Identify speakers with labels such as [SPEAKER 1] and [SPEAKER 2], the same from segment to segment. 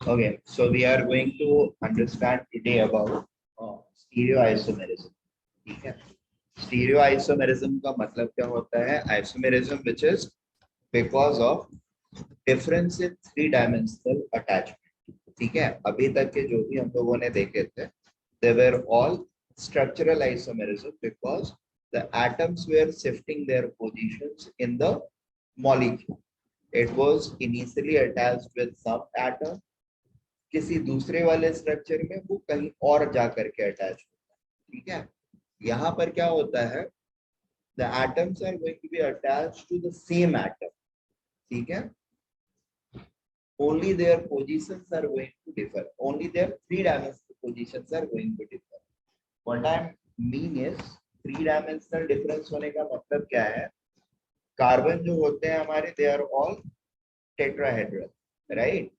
[SPEAKER 1] Okay, so we are going to understand today about stereoisomerism. ठीक है, stereoisomerism का मतलब क्या होता है? Isomerism which is because of difference in three dimensional attachment. ठीक है, अभी तक के जो भी हम लोगों ने देखे थे, they were all structural isomerism because the atoms were shifting their positions in the molecule. It was initially attached with some atom, किसी दूसरे वाले स्ट्रक्चर में वो कहीं और जा करके अटैच होता है. ठीक है, यहाँ पर क्या होता है? The atoms are going to be attached to the same atom. ठीक है, only their positions are going to differ, only their three dimensional positions are going to differ. What I mean is three dimensional difference होने का मतलब क्या है? Carbon जो होते हैं हमारे, they are all tetrahedral, right?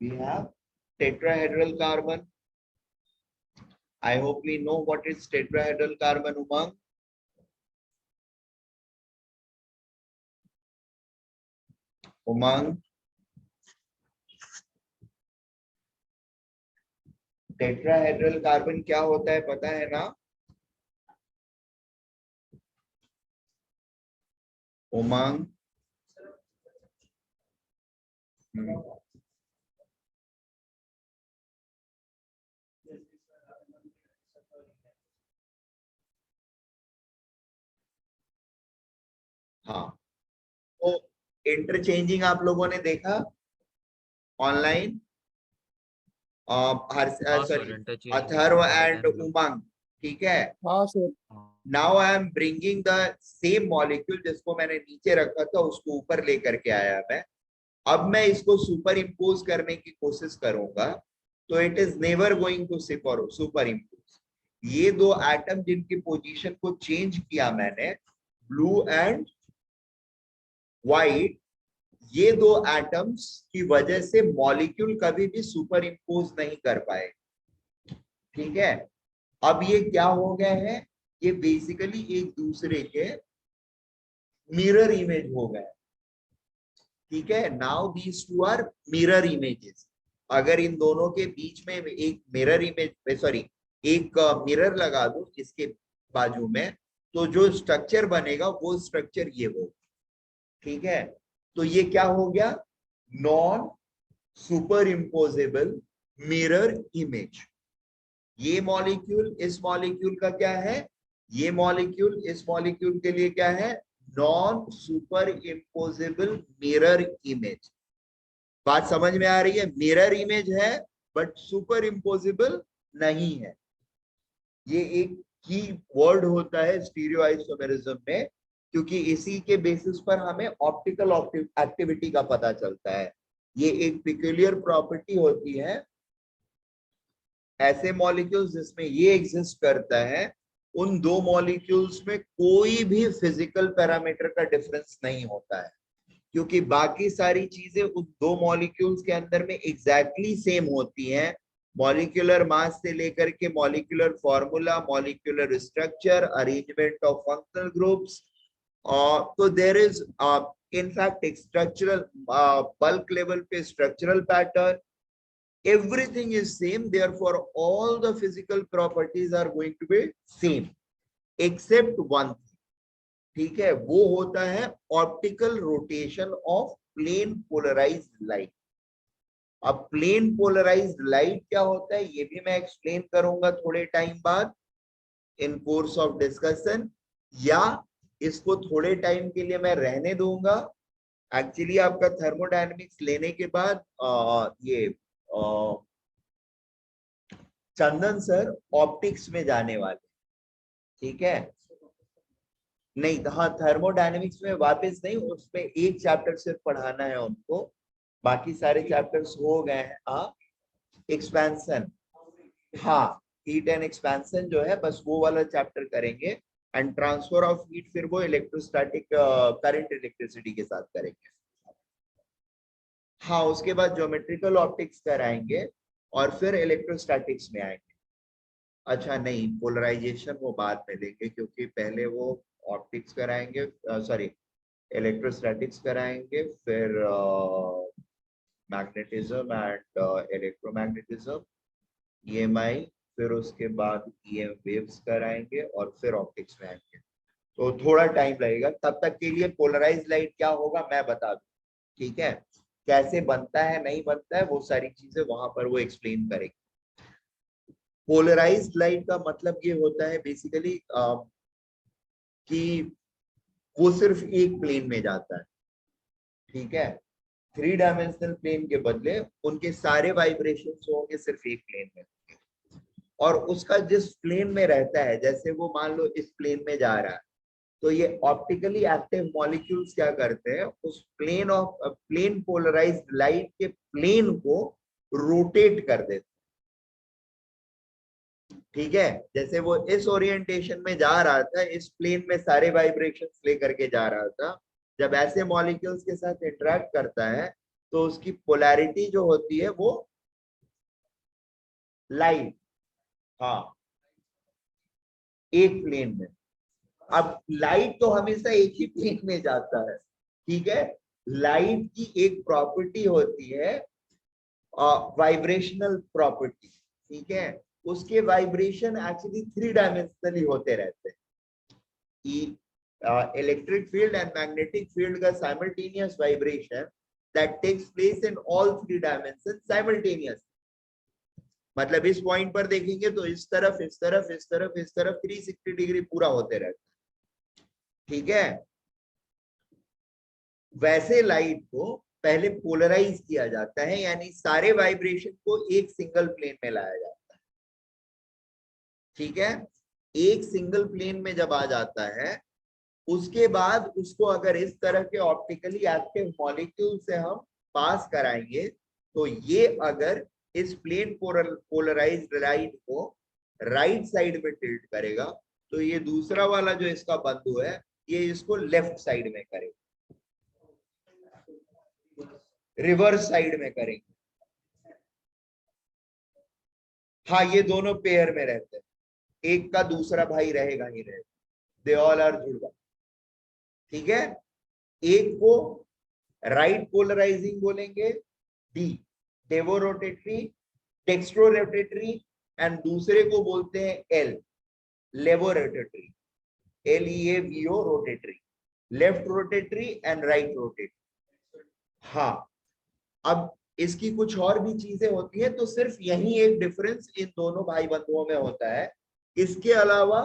[SPEAKER 1] We have tetrahedral carbon. I hope we know what is tetrahedral carbon, Umang. Umang. Tetrahedral carbon क्या होता है पता है ना? उमंग. हाँ, तो इंटरचेंजिंग आप लोगों ने देखा ऑनलाइन? सॉरी, अथर्व एंड उमंग. ठीक है,
[SPEAKER 2] हाँ sir.
[SPEAKER 1] Now I am bringing the same molecule, जिसको मैंने नीचे रखा था उसको ऊपर लेकर के आया मैं. अब मैं इसको सुपर इम्पोज करने की कोशिश करूंगा, तो it is never going to superimpose. ये दो एटम जिनकी पोजीशन को चेंज किया मैंने, ब्लू एंड व्हाइट, ये दो एटम्स की वजह से मॉलिक्यूल कभी भी सुपर इम्पोज नहीं कर पाए. ठीक है, अब ये क्या हो गए हैं? ये बेसिकली एक दूसरे के मिरर इमेज हो गए. ठीक है, now these two are mirror images. अगर इन दोनों के बीच में एक मिरर इमेज, सॉरी, एक मिरर लगा दो इसके बाजू में, तो जो स्ट्रक्चर बनेगा वो स्ट्रक्चर ये हो. ठीक है, तो ये क्या हो गया? Non super imposable mirror image. ये मॉलिक्यूल इस मॉलिक्यूल का क्या है? ये मॉलिक्यूल इस मॉलिक्यूल के लिए क्या है? Non super imposable mirror image. बात समझ में आ रही है? मिरर इमेज है बट सुपर इम्पोजेबल नहीं है. ये एक की वर्ड होता है स्टीरियोआइसोमेरिज्म में, क्योंकि इसी के बेसिस पर हमें ऑप्टिकल एक्टिविटी का पता चलता है. ये एक पिक्यूलियर प्रॉपर्टी होती है ऐसे मॉलिक्यूल्स जिसमें ये एग्जिस्ट करता है, उन दो मॉलिक्यूल्स में कोई भी फिजिकल पैरामीटर का डिफरेंस नहीं होता है, क्योंकि बाकी सारी चीजें उन दो मॉलिक्यूल्स के अंदर में एग्जैक्टली सेम होती हैं. मॉलिक्यूलर मास से लेकर के molecular formula, molecular structure, arrangement of functional groups. तो देयर इज इनफैक्ट एक स्ट्रक्चरल बल्क लेवल पे structural pattern, everything is same, therefore all the physical properties are going to be same except one thing. ठीक है, वो होता है optical rotation of plane polarised light. अब plane polarised light क्या होता है ये भी मैं एक्सप्लेन करूंगा थोड़े टाइम बाद इन कोर्स ऑफ डिस्कशन, या इसको थोड़े टाइम के लिए मैं रहने दूंगा. एक्चुअली आपका थर्मोडायनेमिक्स लेने के बाद ये चंदन सर ऑप्टिक्स में जाने वाले. ठीक है, नहीं, हाँ, थर्मोडायनेमिक्स में वापस नहीं, उसमें एक चैप्टर सिर्फ पढ़ाना है उनको, बाकी सारे चैप्टर्स हो गए हैं. हाँ, एक्सपेंशन, हाँ, हीट एंड एक्सपेंशन जो है बस वो वाला चैप्टर करेंगे, एंड ट्रांसफर ऑफ हीट फिर वो इलेक्ट्रोस्टैटिक करंट इलेक्ट्रिसिटी के साथ करेंगे. हाँ, उसके बाद ज्योमेट्रिकल ऑप्टिक्स कराएंगे और फिर इलेक्ट्रोस्टैटिक्स में आएंगे. अच्छा नहीं, पोलराइजेशन वो बाद में लेंगे, क्योंकि पहले वो ऑप्टिक्स कराएंगे, सॉरी, इलेक्ट्रोस्टैटिक्स कराएंगे, फिर मैग्नेटिज्म एंड इलेक्ट्रोमैग्नेटिज्म, EMI, फिर उसके बाद EM वेव्स कराएंगे और फिर ऑप्टिक्स में आएंगे। तो थोड़ा टाइम लगेगा, तब तक के लिए पोलराइज लाइट क्या होगा मैं बता दूं, ठीक है। कैसे बनता है नहीं बनता है वो सारी चीजें वहां पर वो एक्सप्लेन करेंगे। पोलराइज्ड लाइट का मतलब ये होता है बेसिकली कि वो सिर्फ एक प्लेन में जाता है, ठीक है। 3 डायमेंशनल प्लेन के बदले उनके सारे वाइब्रेशंस होंगे सिर्फ एक प्लेन में, और उसका जिस प्लेन में रहता है, जैसे वो मान लो इस प्लेन में जा रहा है, तो ये ऑप्टिकली एक्टिव मॉलिक्यूल्स क्या करते हैं, उस प्लेन पोलराइज्ड लाइट के प्लेन को रोटेट कर देते हैं, ठीक है। जैसे वो इस ओरिएंटेशन में जा रहा था, इस प्लेन में सारे वाइब्रेशंस लेकर के जा रहा था, जब ऐसे मॉलिक्यूल्स के साथ इंटरेक्ट करता है तो उसकी पोलैरिटी जो होती है वो लाइट, हाँ, एक प्लेन में। अब लाइट तो हमेशा एक ही प्लेन में जाता है, ठीक है। लाइट की एक प्रॉपर्टी होती है वाइब्रेशनल प्रॉपर्टी, ठीक है। उसके वाइब्रेशन एक्चुअली 3 डायमेंशनली होते रहते हैं। Electric field and magnetic field का simultaneous vibration that takes place in all 3 dimension simultaneous. मतलब इस पॉइंट पर देखेंगे तो इस तरफ इस तरफ इस तरफ इस तरफ 360 डिग्री पूरा होते रहता है, ठीक है। वैसे लाइट को पहले पोलराइज किया जाता है, यानी सारे वाइब्रेशन को एक सिंगल प्लेन में लाया जाता है, ठीक है। एक सिंगल प्लेन में जब आ जाता है, उसके बाद उसको अगर इस तरह के ऑप्टिकली एक्टिव मॉलिक्यूल से हम पास कराएंगे, तो ये अगर इस प्लेन पोलराइज्ड लाइट को राइट साइड में टिल्ट करेगा, तो ये दूसरा वाला जो इसका बंधु है ये इसको लेफ्ट साइड में करेगा, रिवर्स साइड में करेंगे। हाँ, ये दोनों पेयर में रहते हैं, एक का दूसरा भाई रहेगा ही रहेगा, दे ऑल आर जुड़वा, ठीक है। एक को राइट पोलराइजिंग बोलेंगे, D devo rotatory, dextro rotatory, and दूसरे को बोलते हैं L laevo rotatory, LEAVO rotatory, left rotatory and right rotatory. हाँ, अब इसकी कुछ और भी चीजें होती है, तो सिर्फ यही एक डिफरेंस इन दोनों भाई बंधुओं में होता है। इसके अलावा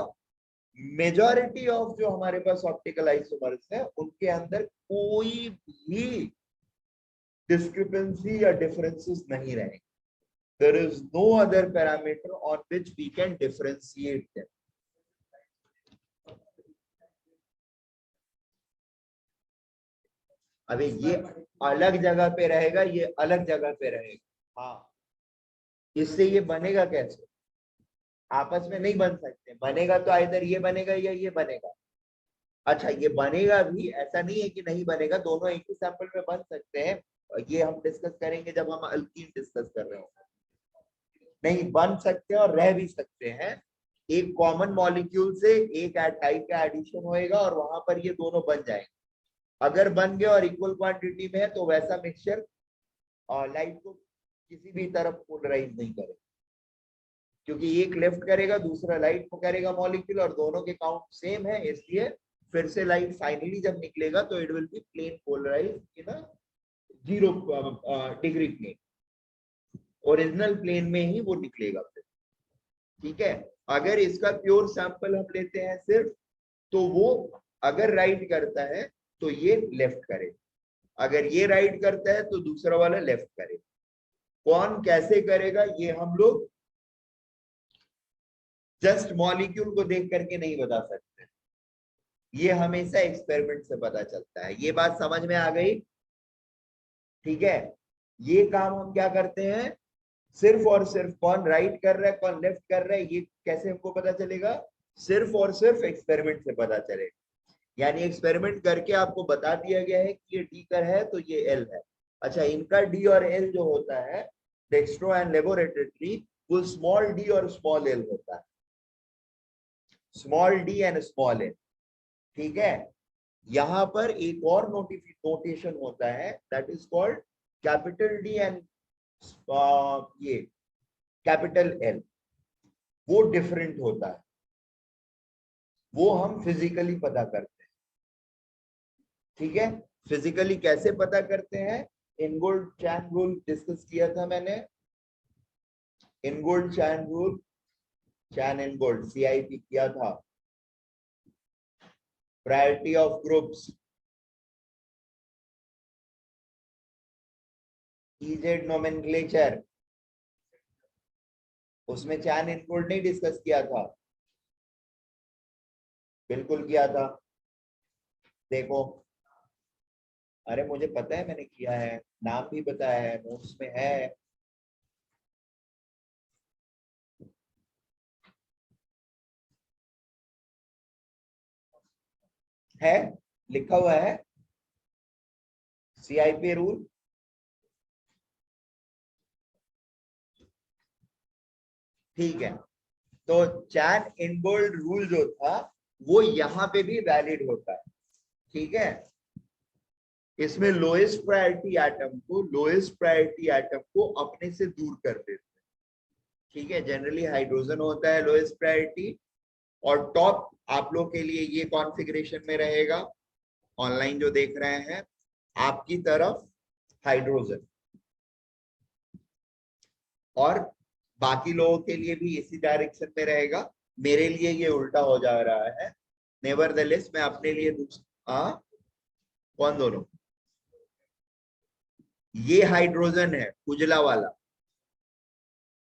[SPEAKER 1] मेजॉरिटी ऑफ जो हमारे पास ऑप्टिकल आइसोमर्स है उनके अंदर कोई भी डिस्क्रिपेंसी या डिफरेंसेस नहीं रहेंगे। There is no other parameter on which we can differentiate them. अभी ये अलग जगह पे रहेगा, ये अलग जगह पे रहेगा, हाँ। इससे ये बनेगा कैसे, आपस में नहीं बन सकते, बनेगा तो इधर ये बनेगा या ये बनेगा। अच्छा, ये बनेगा भी, ऐसा नहीं है कि नहीं बनेगा, दोनों एक ही सैंपल में बन सकते हैं। ये हम डिस्कस करेंगे जब हम अल्कीन डिस्कस कर रहे होंगे। नहीं, बन सकते हैं और रह भी सकते हैं। एक कॉमन मॉलिक्यूल से एक टाइप का एडिशन होएगा और वहां पर ये दोनों बन जाएंगे। अगर बन गए और इक्वल क्वांटिटी में है तो वैसा मिक्सचर लाइट को किसी भी तरफ पोलराइज नहीं करेगा, क्योंकि एक लेफ्ट करेगा दूसरा राइट को करेगा मॉलिक्यूल, और दोनों के काउंट सेम है, इसलिए फिर से लाइट फाइनली जब निकलेगा तो it will be plane polarise in a 0 degree plane, original plane में ही वो निकलेगा फिर, ठीक है। अगर इसका प्योर सैंपल हम लेते हैं सिर्फ, तो वो अगर राइट करता है तो ये लेफ्ट करे, अगर ये राइट करता है तो दूसरा वाला लेफ्ट करे। कौन कैसे करेगा ये हम लोग जस्ट मॉलिक्यूल को देख करके नहीं बता सकते, ये हमेशा एक्सपेरिमेंट से पता चलता है। ये बात समझ में आ गई, ठीक है। ये काम हम क्या करते हैं, सिर्फ और सिर्फ कौन राइट कर रहा है कौन लेफ्ट कर रहा है ये कैसे हमको पता चलेगा, सिर्फ और सिर्फ एक्सपेरिमेंट से पता चलेगा। यानी एक्सपेरिमेंट करके आपको बता दिया गया है कि ये डी कर है तो ये एल है। अच्छा, इनका डी और एल जो होता है डेक्स्ट्रो एंड लेबोरेटरी, वो स्मॉल डी और स्मॉल एल होता है, small D and small L, ठीक है। यहां पर एक और नोटेशन होता है that is called capital D and ये कैपिटल एल, वो डिफरेंट होता है, वो हम फिजिकली पता करते हैं। ठीक है, फिजिकली कैसे पता करते हैं? इनगोल्ड चैन रूल डिस्कस किया था मैंने, इनगोल्ड चैन रूल, चैन इनगोल्ड CIP किया था। Priority of groups, EZ nomenclature, उसमें चैन इनगोल्ड नहीं डिस्कस किया था? बिल्कुल किया था। देखो, अरे मुझे पता है मैंने किया है, नाम भी बताया है, नोट्स में है लिखा हुआ है CIP रूल। ठीक है, तो चैन इनगोल्ड रूल जो था वो यहाँ पे भी वैलिड होता है। ठीक है, इसमें लोएस्ट प्रायोरिटी एटम को अपने से दूर कर देते हैं। ठीक है, जनरली हाइड्रोजन होता है लोएस्ट प्रायोरिटी, और टॉप आप लोग के लिए ये कॉन्फ़िगरेशन में रहेगा, ऑनलाइन जो देख रहे हैं आपकी तरफ हाइड्रोजन, और बाकी लोगों के लिए भी इसी डायरेक्शन में रहेगा। मेरे लिए ये उल्टा हो जा रहा है, नेवरदलेस मैं अपने लिए कौन दोनों, ये हाइड्रोजन है उजला वाला,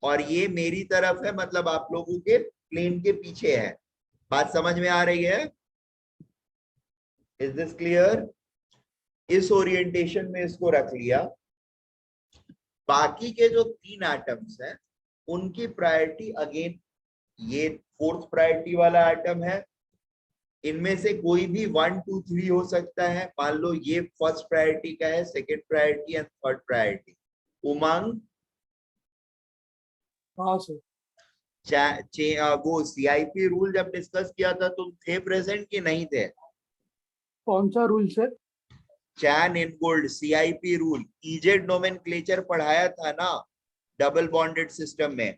[SPEAKER 1] और ये मेरी तरफ है, मतलब आप लोगों के प्लेन के पीछे है। बात समझ में आ रही है? Is this clear? इस ओरिएंटेशन में इसको रख लिया। बाकी के जो 3 एटम्स हैं उनकी प्रायोरिटी अगेन, ये 4th प्रायोरिटी वाला एटम है, इनमें से कोई भी 1 2 3 हो सकता है। मान लो ये 1st प्रायोरिटी का है, 2nd priority and 3rd priority. उमंग,
[SPEAKER 2] हाँ सर।
[SPEAKER 1] वो CIP रूल जब डिस्कस किया था तुम थे प्रेजेंट कि नहीं थे?
[SPEAKER 2] कौन सा रूल सर?
[SPEAKER 1] चैन इनगोल्ड CIP रूल, EZ नोमेनक्लेचर पढ़ाया था ना डबल बॉन्डेड सिस्टम में।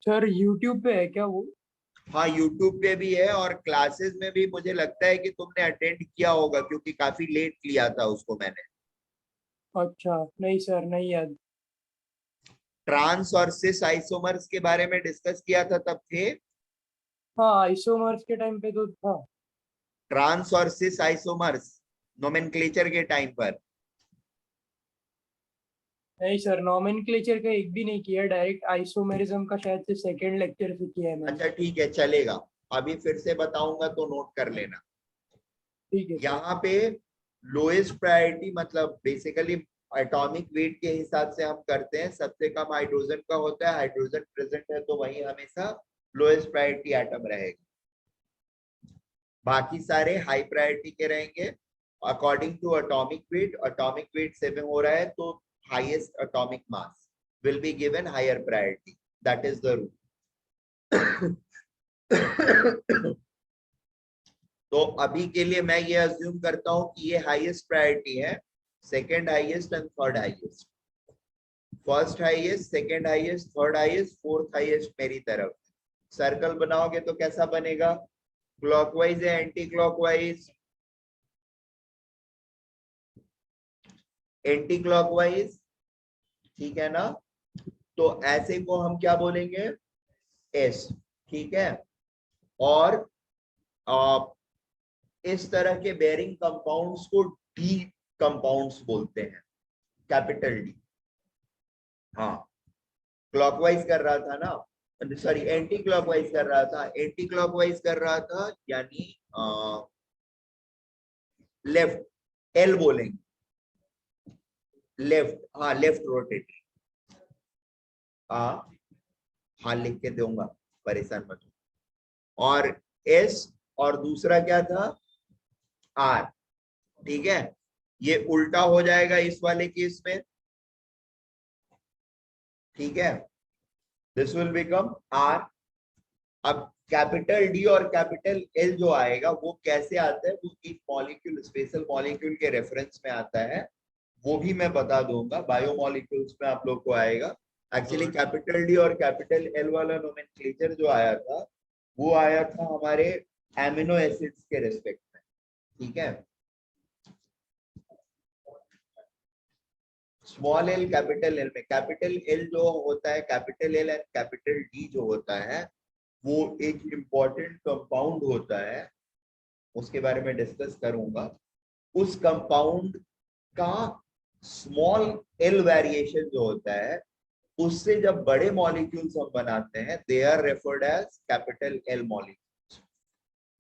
[SPEAKER 2] सर यूट्यूब पे है क्या वो?
[SPEAKER 1] हाँ, यूट्यूब पे भी है, और क्लासेस में भी मुझे लगता है कि तुमने अटेंड किया होगा, क्योंकि काफी लेट लिया था उसको मैंने।
[SPEAKER 2] अच्छा, नहीं सर, नहीं याद।
[SPEAKER 1] ट्रांस और सिस आइसोमर्स के बारे में डिस्कस किया था, तब थे?
[SPEAKER 2] हाँ, आइसोमर्स के टाइम पे तो था।
[SPEAKER 1] ट्रांस और सिस आइसोमर्स नोमेनक्लेचर के टाइम पर?
[SPEAKER 2] नहीं सर, नॉमेनक्लेचर का एक भी नहीं किया, डायरेक्ट आइसोमेरिज्म का शायद से सेकंड लेक्चर से किया है मैंने।
[SPEAKER 1] अच्छा ठीक है, चलेगा, अभी फिर से बताऊंगा तो नोट कर लेना।
[SPEAKER 2] ठीक है।
[SPEAKER 1] यहाँ पे लोएस्ट प्रायोरिटी मतलब बेसिकली एटॉमिक वेट के हिसाब से हम करते हैं, सबसे कम हाइड्रोजन का होता है, हाइड्रोजन प्रेजेंट है तो वही हमेशा लोएस्ट प्रायोरिटी एटम रहेगा, बाकी सारे हाई प्रायोरिटी के रहेंगे according to atomic weight. Atomic weight 7 हो रहा है तो highest atomic mass will be given higher priority, that is the rule. तो अभी के लिए मैं ये अज्यूम करता हूं कि ये हाईएस्ट प्रायोरिटी है, second highest and third highest, first highest, second highest, third highest, fourth highest मेरी तरफ। सर्कल बनाओगे तो कैसा बनेगा? क्लॉकवाइज या एंटी क्लॉकवाइज? एंटी क्लॉकवाइज, ठीक है ना? तो ऐसे को हम क्या बोलेंगे? एस, ठीक है। और इस तरह के बेरिंग कंपाउंड्स को डी कंपाउंड्स बोलते हैं, कैपिटल डी। हाँ, क्लॉकवाइज कर रहा था ना, सॉरी एंटी क्लॉकवाइज कर रहा था, एंटी क्लॉकवाइज कर रहा था यानी लेफ्ट, एल बोलेंगे, लेफ्ट, हाँ लेफ्ट रोटेटरी। हाँ हाँ, लिख के दूंगा, परेशान मत हो। और एस, और दूसरा क्या था? आर, ठीक है। ये उल्टा हो जाएगा इस वाले केस में, ठीक है, दिस विल बिकम आर। अब कैपिटल डी और कैपिटल एल जो आएगा वो कैसे आता है? वो एक मॉलिक्यूल, स्पेशल मॉलिक्यूल के रेफरेंस में आता है, वो भी मैं बता दूंगा, बायोमोलिक्यूल्स में आप लोग को आएगा। एक्चुअली
[SPEAKER 3] और
[SPEAKER 1] कैपिटल डी और कैपिटल एल वाला नोमेनक्लेचर जो आया था वो आया था हमारे एमिनो एसिड्स के रिस्पेक्ट में, ठीक है। स्मॉल एल कैपिटल एल में कैपिटल एल जो होता है, capital L and capital D जो होता है वो एक इम्पॉर्टेंट कंपाउंड होता है, उसके बारे में डिस्कस करूंगा। उस कंपाउंड का स्मॉल एल वेरिएशन जो होता है उससे जब बड़े मॉलिक्यूल्स हम बनाते हैं they are referred as capital L molecules,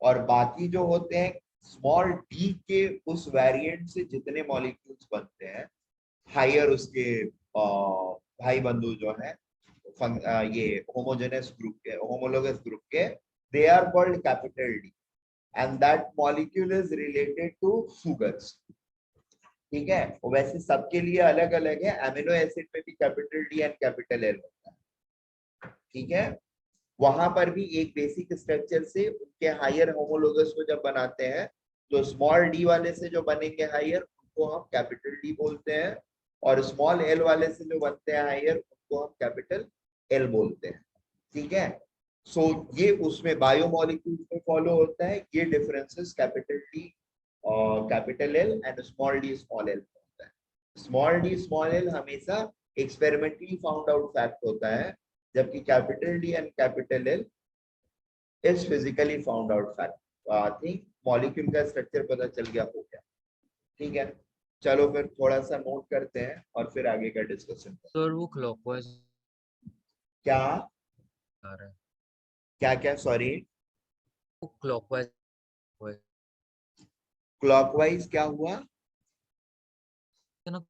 [SPEAKER 1] और बाकी जो होते हैं स्मॉल डी के उस वेरिएंट से जितने मॉलिक्यूल्स बनते हैं हायर उसके भाई बंधु जो है ये होमोजेनस ग्रुप के, होमोलोगस ग्रुप के, they are called capital D and that molecule is related to sugars, ठीक है। वैसे सबके लिए अलग अलग है, एमिनो एसिड में भी capital D and capital L होता है, ठीक है। वहां पर भी एक बेसिक स्ट्रक्चर से उनके हायर होमोलोगस को जब बनाते हैं तो स्मॉल डी वाले से जो बनेंगे हायर उनको हम कैपिटल डी बोलते हैं, और स्मॉल एल वाले से जो बनते हैं हायर उनको हम कैपिटल एल बोलते हैं, ठीक है। सो ये उसमें बायोमोलिक्यूल्स में फॉलो होता है ये डिफरेंसेस, कैपिटल डी और capital L and small D small L होता है। स्मॉल डी स्मॉल एल हमेशा एक्सपेरिमेंटली फाउंड आउट फैक्ट होता है, जबकि capital D and capital L is physically found out fact. I think molecule का structure पता चल गया हो गया, ठीक है। चलो फिर थोड़ा सा नोट करते हैं और फिर आगे का डिस्कशन करते
[SPEAKER 3] सर वो क्लॉकवाइज
[SPEAKER 1] हैं। क्या
[SPEAKER 3] आ रहा है,
[SPEAKER 1] क्या क्या सॉरी,
[SPEAKER 3] वो क्लॉकवाइज
[SPEAKER 1] क्लॉकवाइज क्या हुआ?
[SPEAKER 3] ना,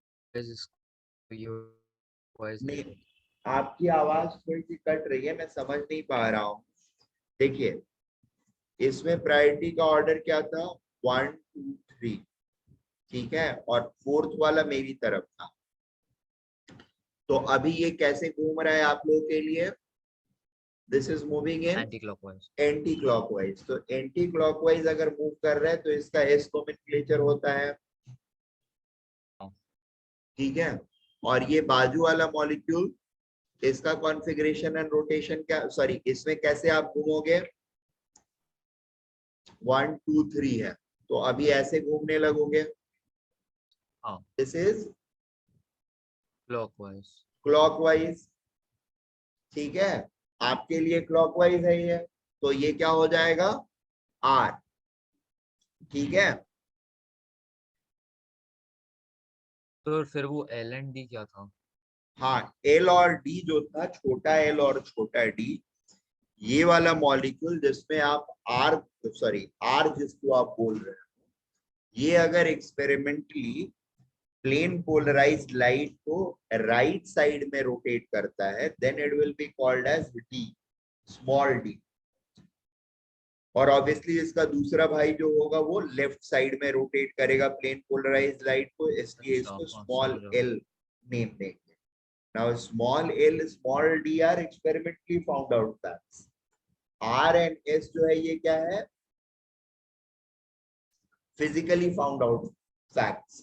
[SPEAKER 3] ये वाइज
[SPEAKER 1] नहीं,
[SPEAKER 3] नहीं।
[SPEAKER 1] आपकी आवाज थोड़ी सी कट रही है, मैं समझ नहीं पा रहा हूँ। देखिए इसमें प्रायोरिटी का ऑर्डर क्या था, 1 2 3, ठीक है, और फोर्थ वाला मेरी तरफ था। तो अभी ये कैसे घूम रहा है आप लोगों के लिए, this is moving in
[SPEAKER 3] anti clockwise.
[SPEAKER 1] Anti clockwise. तो एंटी क्लॉकवाइज अगर मूव कर रहा है तो इसका एस नोमेनक्लेचर होता है, ठीक है। और ये बाजू वाला मॉलिक्यूल इसका कॉन्फ़िगरेशन एंड रोटेशन क्या, सॉरी इसमें कैसे आप घूमोगे, 1 2 3 है, तो अभी ऐसे घूमने लगोगे,
[SPEAKER 3] हाँ
[SPEAKER 1] दिस इज
[SPEAKER 3] क्लॉकवाइज।
[SPEAKER 1] क्लॉकवाइज, ठीक है। आपके लिए क्लॉकवाइज है ये, तो ये क्या हो जाएगा, आर, ठीक है।
[SPEAKER 3] तो फिर वो एल एंड डी क्या था?
[SPEAKER 1] हाँ, एल और डी जो था, छोटा एल और छोटा डी, ये वाला मॉलिक्यूल जिसमें आप आर, सॉरी आर जिसको आप बोल रहे हो, ये अगर एक्सपेरिमेंटली प्लेन पोलराइज्ड लाइट को राइट साइड में रोटेट करता है then it will be called as D, small D. और ऑब्वियसली इसका दूसरा भाई जो होगा वो लेफ्ट साइड में रोटेट करेगा प्लेन पोलराइज्ड लाइट को, इसलिए
[SPEAKER 3] अच्छा
[SPEAKER 1] इसको
[SPEAKER 3] हाँ
[SPEAKER 1] स्मॉल
[SPEAKER 3] समझ रहा हूँ।
[SPEAKER 1] एल नेम देंगे। Now small L small D are experimentally found out facts, R and S जो है ये क्या है, फिजिकली फाउंड आउट फैक्ट्स,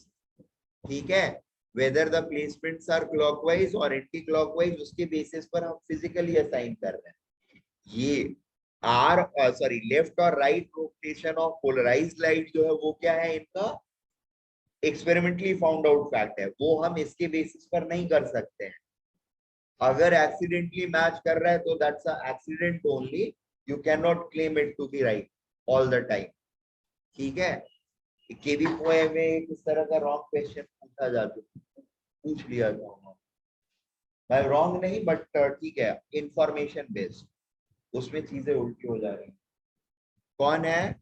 [SPEAKER 1] ठीक है। Whether the placements are clockwise और एंटी क्लॉकवाइज उसके बेसिस पर हम फिजिकली असाइन कर रहे हैं। ये आर सॉरी लेफ्ट और right rotation of polarised light जो है वो क्या है, इनका एक्सपेरिमेंटली फाउंड आउट फैक्ट है, वो हम इसके बेसिस पर नहीं कर सकते हैं। अगर एक्सीडेंटली मैच कर रहा है तो that's a accident only, you can not claim it to be right all the time, ठीक है। केबी पोए में एक इस तरह का रॉन्ग क्वेश्चन पूछा जाता, पूछ लिया था मैं, रॉन्ग नहीं बट ठीक है, इंफॉर्मेशन बेस्ड, उसमें चीजें उल्टी हो जा रही हैं। कौन है?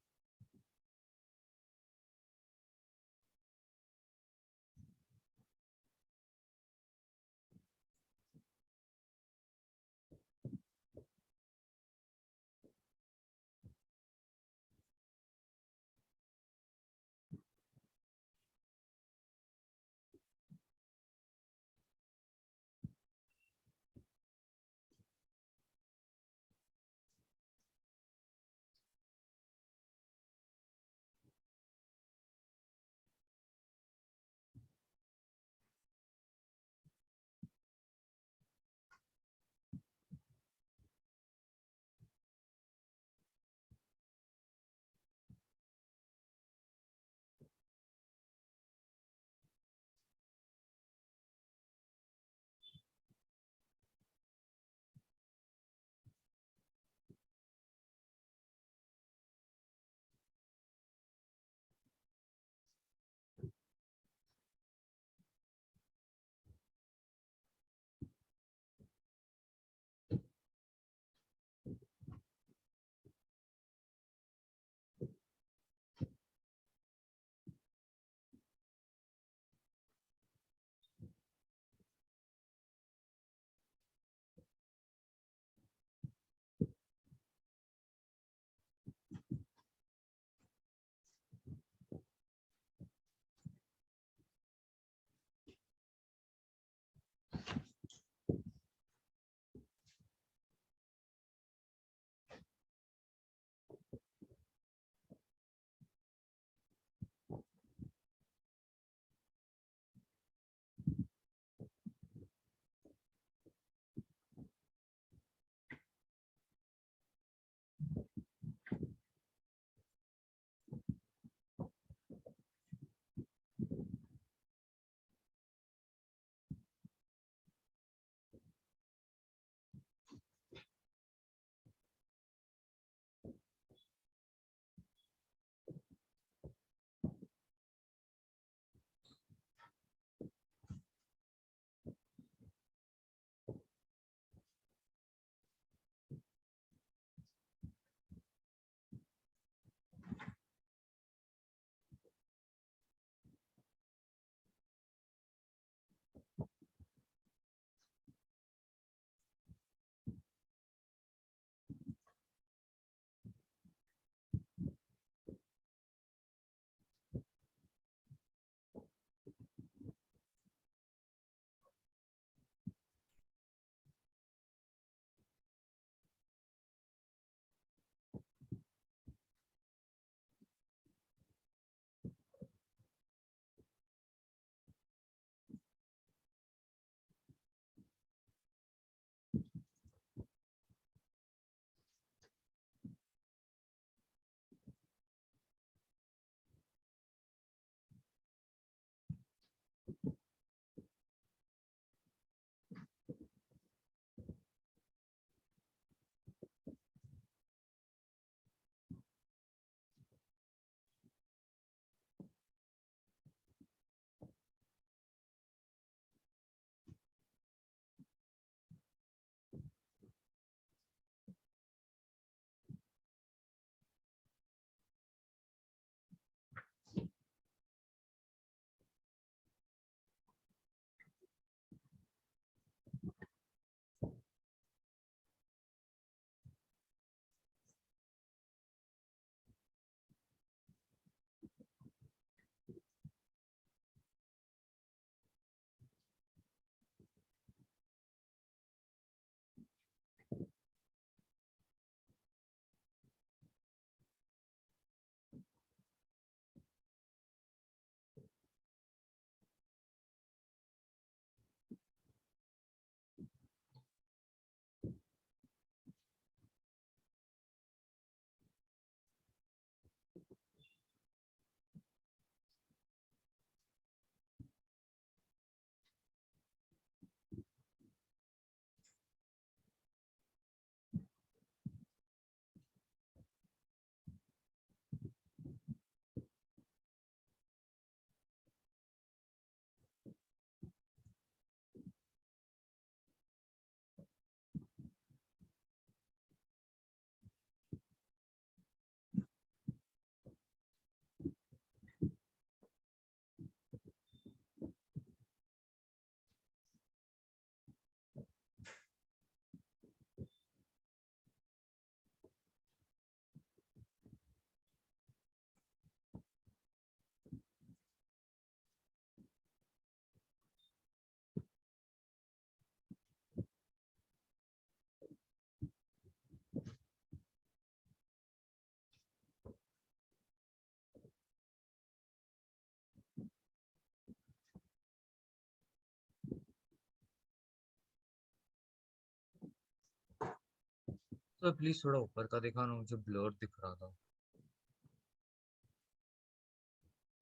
[SPEAKER 3] तो प्लीज थोड़ा ऊपर का दिखा ना, मुझे ब्लर दिख रहा था।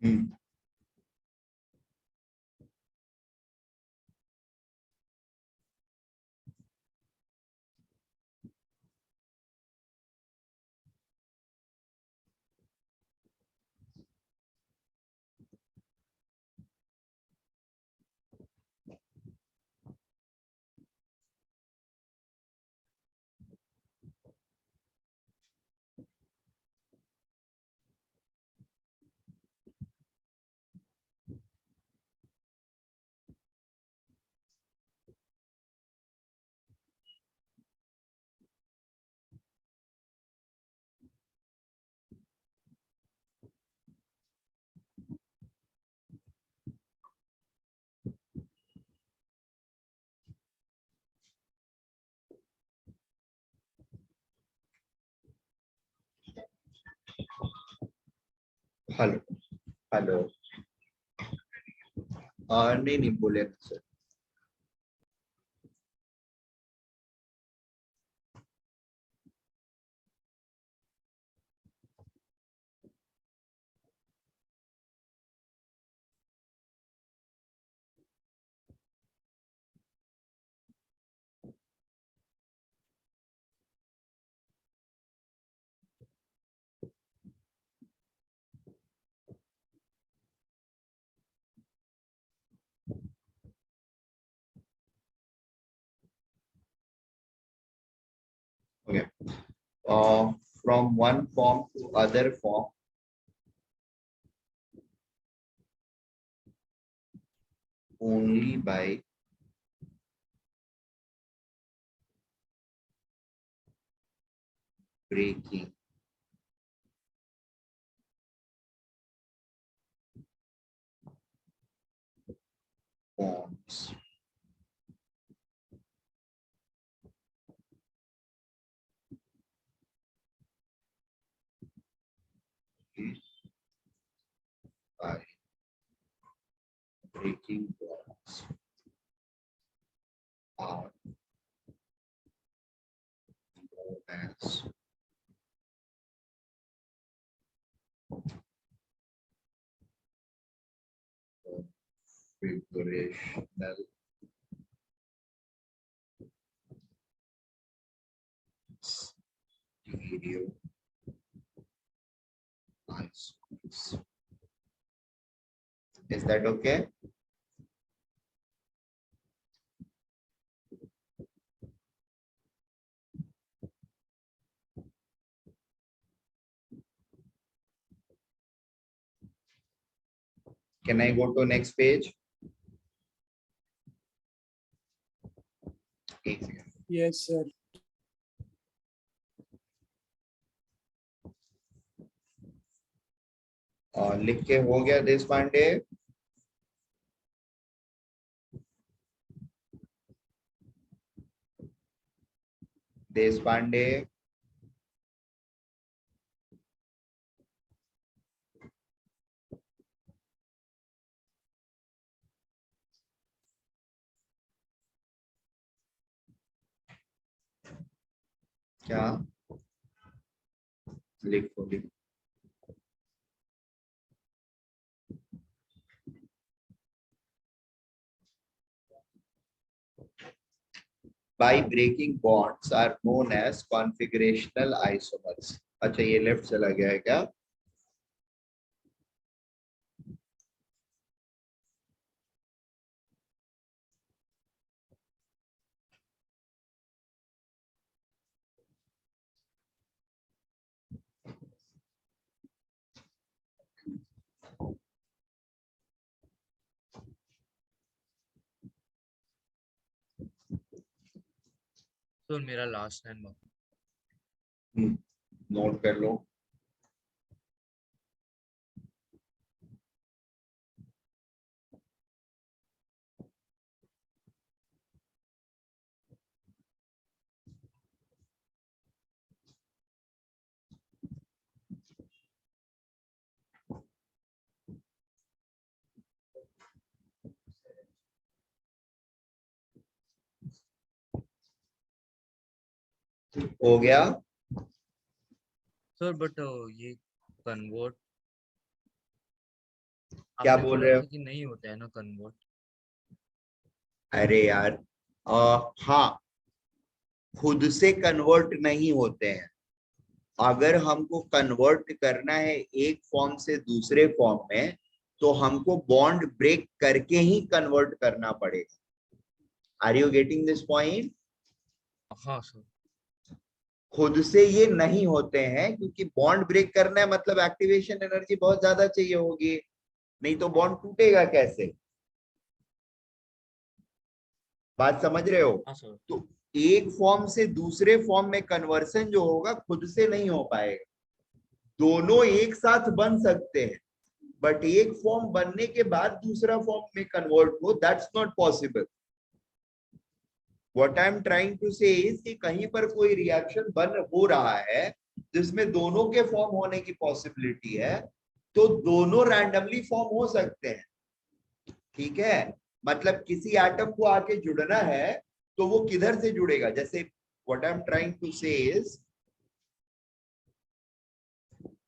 [SPEAKER 1] हम्म हेलो हेलो। नहीं नहीं बोले sir. Okay. From one form to other form only by breaking forms. Okay. By breaking bonds are known as configurational stereo isomers. Is that okay? Can I go to next page? एक second.
[SPEAKER 2] Yes, sir.
[SPEAKER 1] और लिख के हो गया देश पांडे? देश पांडे, क्या लिखो लिखो। By breaking bonds are known as configurational isomers. अच्छा ये लेफ्ट चला गया है क्या?
[SPEAKER 3] सर मेरा लास्ट टाइम
[SPEAKER 1] नोट कर लो। हो गया?
[SPEAKER 3] सर बट ये कन्वर्ट
[SPEAKER 1] क्या
[SPEAKER 3] आपने
[SPEAKER 1] बोल
[SPEAKER 3] बोला
[SPEAKER 1] रहे हो?
[SPEAKER 3] था कि नहीं होता है ना कन्वर्ट।
[SPEAKER 1] अरे यार, हाँ, खुद से कन्वर्ट नहीं होते हैं। अगर हमको कन्वर्ट करना है एक फॉर्म से दूसरे फॉर्म में, तो हमको बॉन्ड ब्रेक करके ही कन्वर्ट करना पड़ेगा। Are you getting this point?
[SPEAKER 3] हाँ सर।
[SPEAKER 1] खुद से ये नहीं होते हैं, क्योंकि बॉन्ड ब्रेक करना है मतलब एक्टिवेशन एनर्जी बहुत ज्यादा चाहिए होगी, नहीं तो बॉन्ड टूटेगा कैसे? बात समझ रहे हो?
[SPEAKER 3] हाँ सर।
[SPEAKER 1] तो एक फॉर्म से दूसरे फॉर्म में कन्वर्सन जो होगा खुद से नहीं हो पाएगा। दोनों एक साथ बन सकते हैं, बट एक फॉर्म बनने के बाद दूसरा फॉर्म में कन्वर्ट हो, that's not possible. What I am trying to say is कि कहीं पर कोई रिएक्शन बन हो रहा है जिसमें दोनों के फॉर्म होने की पॉसिबिलिटी है, तो दोनों रैंडमली फॉर्म हो सकते हैं। ठीक है, मतलब किसी एटम को आके जुड़ना है तो वो किधर से जुड़ेगा? जैसे what I am trying to say is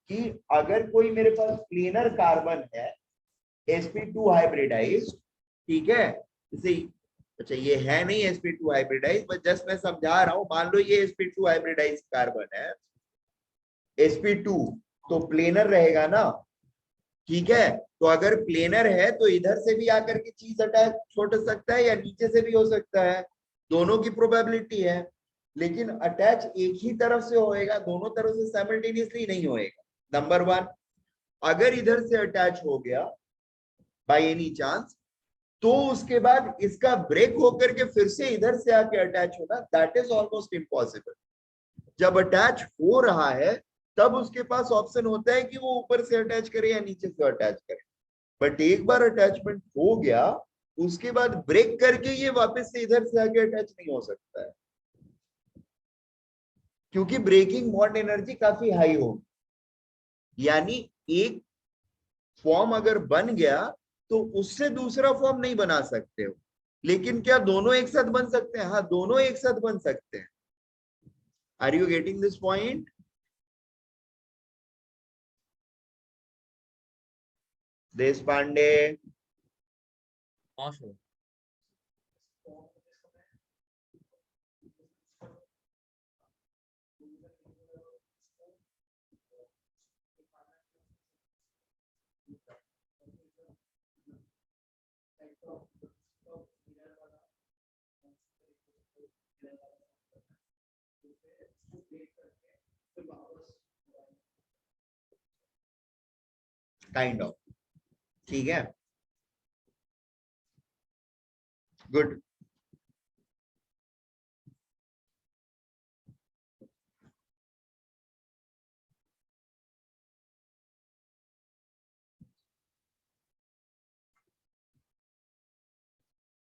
[SPEAKER 1] कि अगर कोई मेरे पास प्लेनर कार्बन है sp2 हाइब्रिडाइज्ड, ठीक है, जैसे, अच्छा ये है नहीं sp2 हाइब्रिडाइज्ड, बट जस्ट मैं समझा रहा हूं। मान लो ये sp2 हाइब्रिडाइज्ड कार्बन है, sp2 तो प्लेनर रहेगा ना, ठीक है। तो अगर प्लेनर है तो इधर से भी आकर के चीज अटैच छोड़ सकता है या नीचे से भी हो सकता है, दोनों की प्रोबेबिलिटी है। लेकिन अटैच एक ही तरफ से होएगा, दोनों तरफ से साइमल्टेनियसली नहीं होएगा। नंबर वन, अगर इधर से अटैच हो गया बाय एनी चांस, तो उसके बाद इसका ब्रेक होकर के फिर से इधर से आके अटैच होना, दैट इज ऑलमोस्ट इम्पॉसिबल। जब अटैच हो रहा है तब उसके पास ऑप्शन होता है कि वो ऊपर से अटैच करे या नीचे से अटैच करे, बट एक बार अटैचमेंट हो गया उसके बाद ब्रेक करके ये वापस से इधर से आके अटैच नहीं हो सकता है, क्योंकि ब्रेकिंग बॉन्ड एनर्जी काफी हाई होगी। यानी एक फॉर्म अगर बन गया तो उससे दूसरा फॉर्म नहीं बना सकते हो, लेकिन क्या दोनों एक साथ बन सकते हैं? हाँ, दोनों एक साथ बन सकते हैं। Are you getting this point? Deshpande,
[SPEAKER 3] मॉस हो।
[SPEAKER 1] काइंड ऑफ, ठीक है, गुड।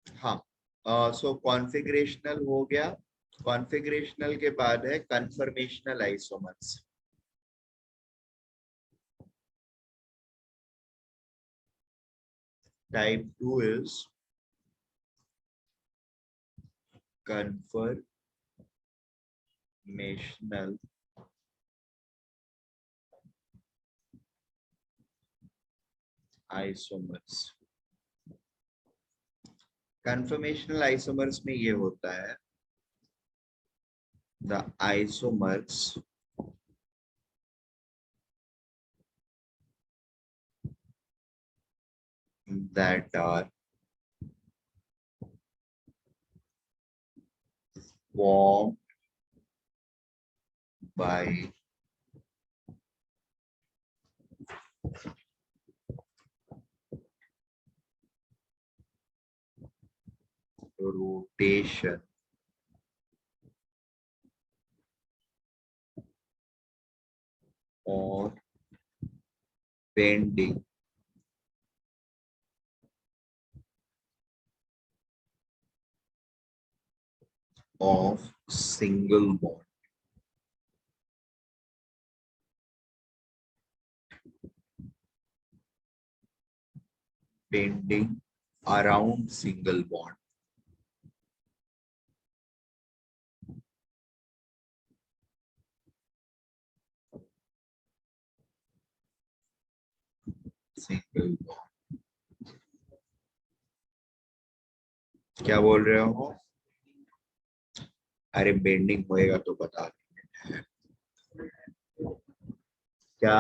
[SPEAKER 1] हाँ, सो कॉन्फ़िगरेशनल हो गया। कॉन्फ़िगरेशनल के बाद है conformational isomers. Type 2 is conformational isomers. Conformational isomers में ये होता है the isomers that are formed by rotation or bending of single bond. Bending around single bond. Single bond. क्या बोल रहे हो? अरे बेंडिंग होएगा तो बता देंगे। क्या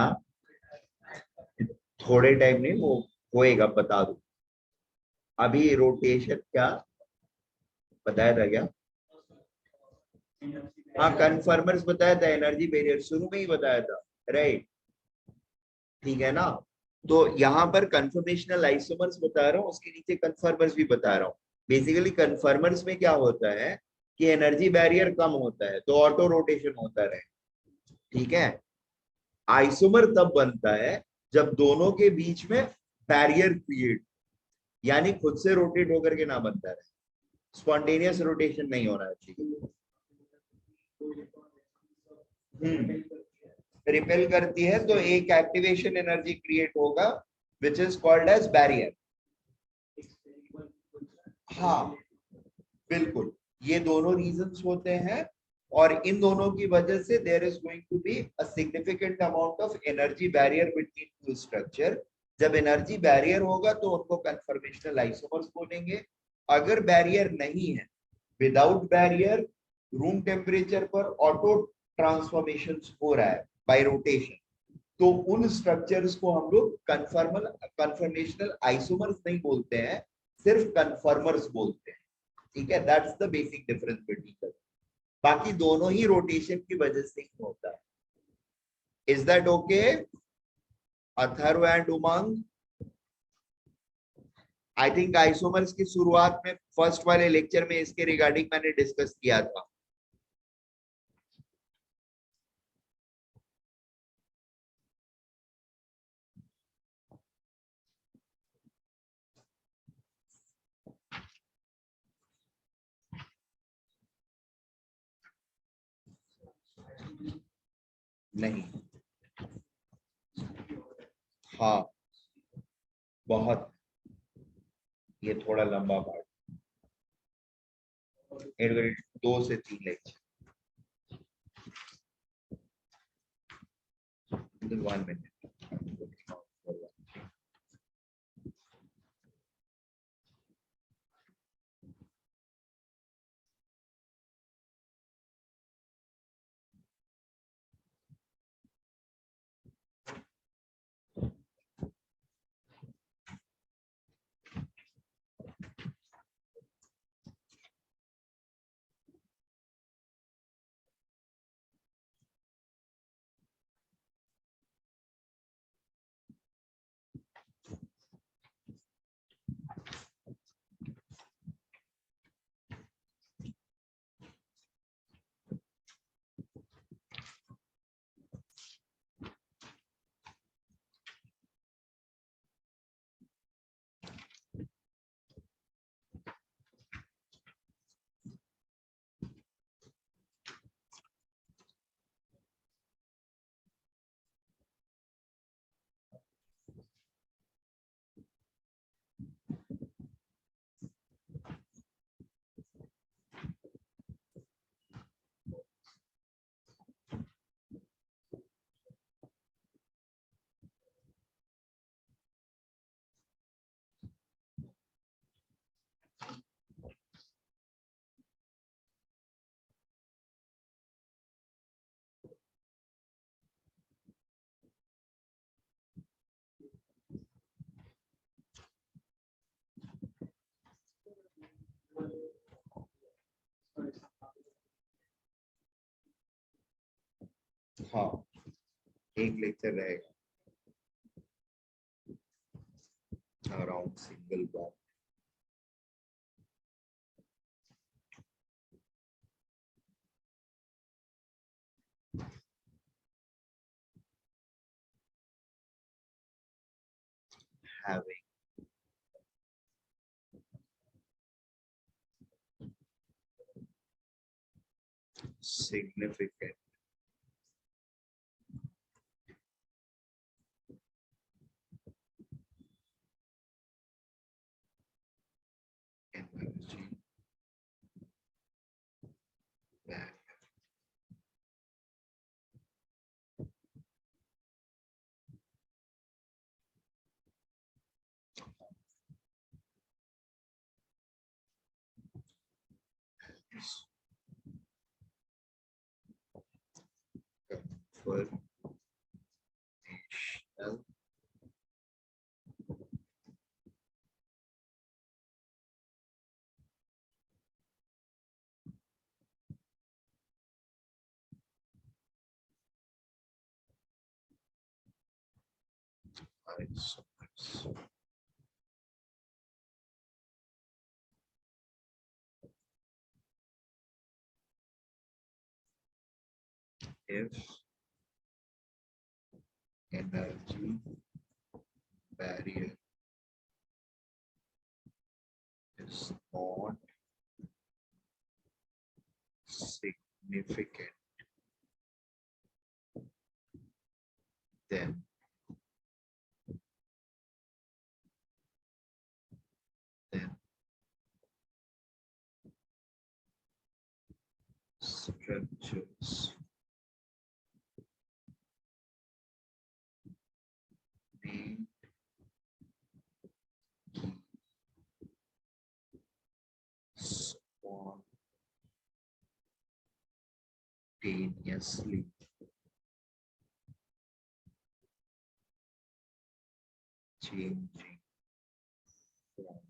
[SPEAKER 1] थोड़े टाइम नहीं, वो होएगा, बता दो। अभी रोटेशन क्या बताया था क्या? हाँ, कन्फर्मर्स बताया था, एनर्जी बैरियर शुरू में ही बताया था, राइट? ठीक है ना? तो यहाँ पर कन्फर्मेशनल आइसोमर्स बता रहा हूँ, उसके नीचे कन्फर्मर्स भी बता रहा हूँ। बेसिकली कन्फर्मर्स में क्या होता है कि एनर्जी बैरियर कम होता है तो ऑटो रोटेशन होता रहे, ठीक है। आइसोमर तब बनता है जब दोनों के बीच में बैरियर क्रिएट, यानी खुद से रोटेट होकर के ना बनता रहे, स्पॉन्टेनियस रोटेशन नहीं होना चाहिए। रिपेल करती है तो एक एक्टिवेशन एनर्जी क्रिएट होगा which is called as barrier. हाँ बिल्कुल, ये दोनों रीजंस होते हैं और इन दोनों की वजह से there is going to be a significant amount of energy barrier between two structure. जब एनर्जी बैरियर होगा तो उनको कन्फर्मेशनल आइसोमर्स बोलेंगे। अगर बैरियर नहीं है, विदाउट बैरियर रूम टेम्परेचर पर ऑटो ट्रांसफॉर्मेशन हो रहा है बाय रोटेशन, तो उन स्ट्रक्चर्स को हम लोग कन्फर्मेशनल आइसोमर्स नहीं बोलते हैं, सिर्फ कन्फर्मर्स बोलते हैं, ठीक है। That's the basic difference between the, बाकी दोनों ही रोटेशन की वजह से ही होता है। Is that okay Atharva and Umang? I think isomers की शुरुआत में फर्स्ट वाले लेक्चर में इसके रिगार्डिंग मैंने डिस्कस किया था। नहीं, हाँ बहुत, ये थोड़ा लंबा पार्ट, 2 से 3 लेक्चर, 1 मिनट। हाँ, एक लेक्चर रहेगा around single bond. having significant energy back conformational isomers. If energy barrier is not significant, then structures may spontaneously changing from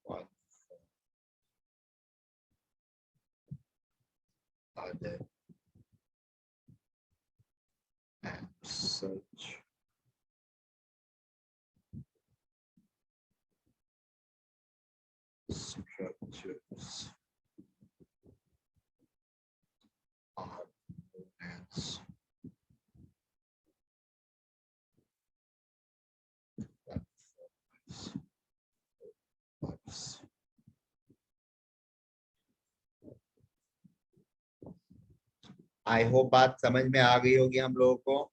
[SPEAKER 1] one other and such structures are known as conformers. I hope बात समझ में आ गई होगी हम लोगों को।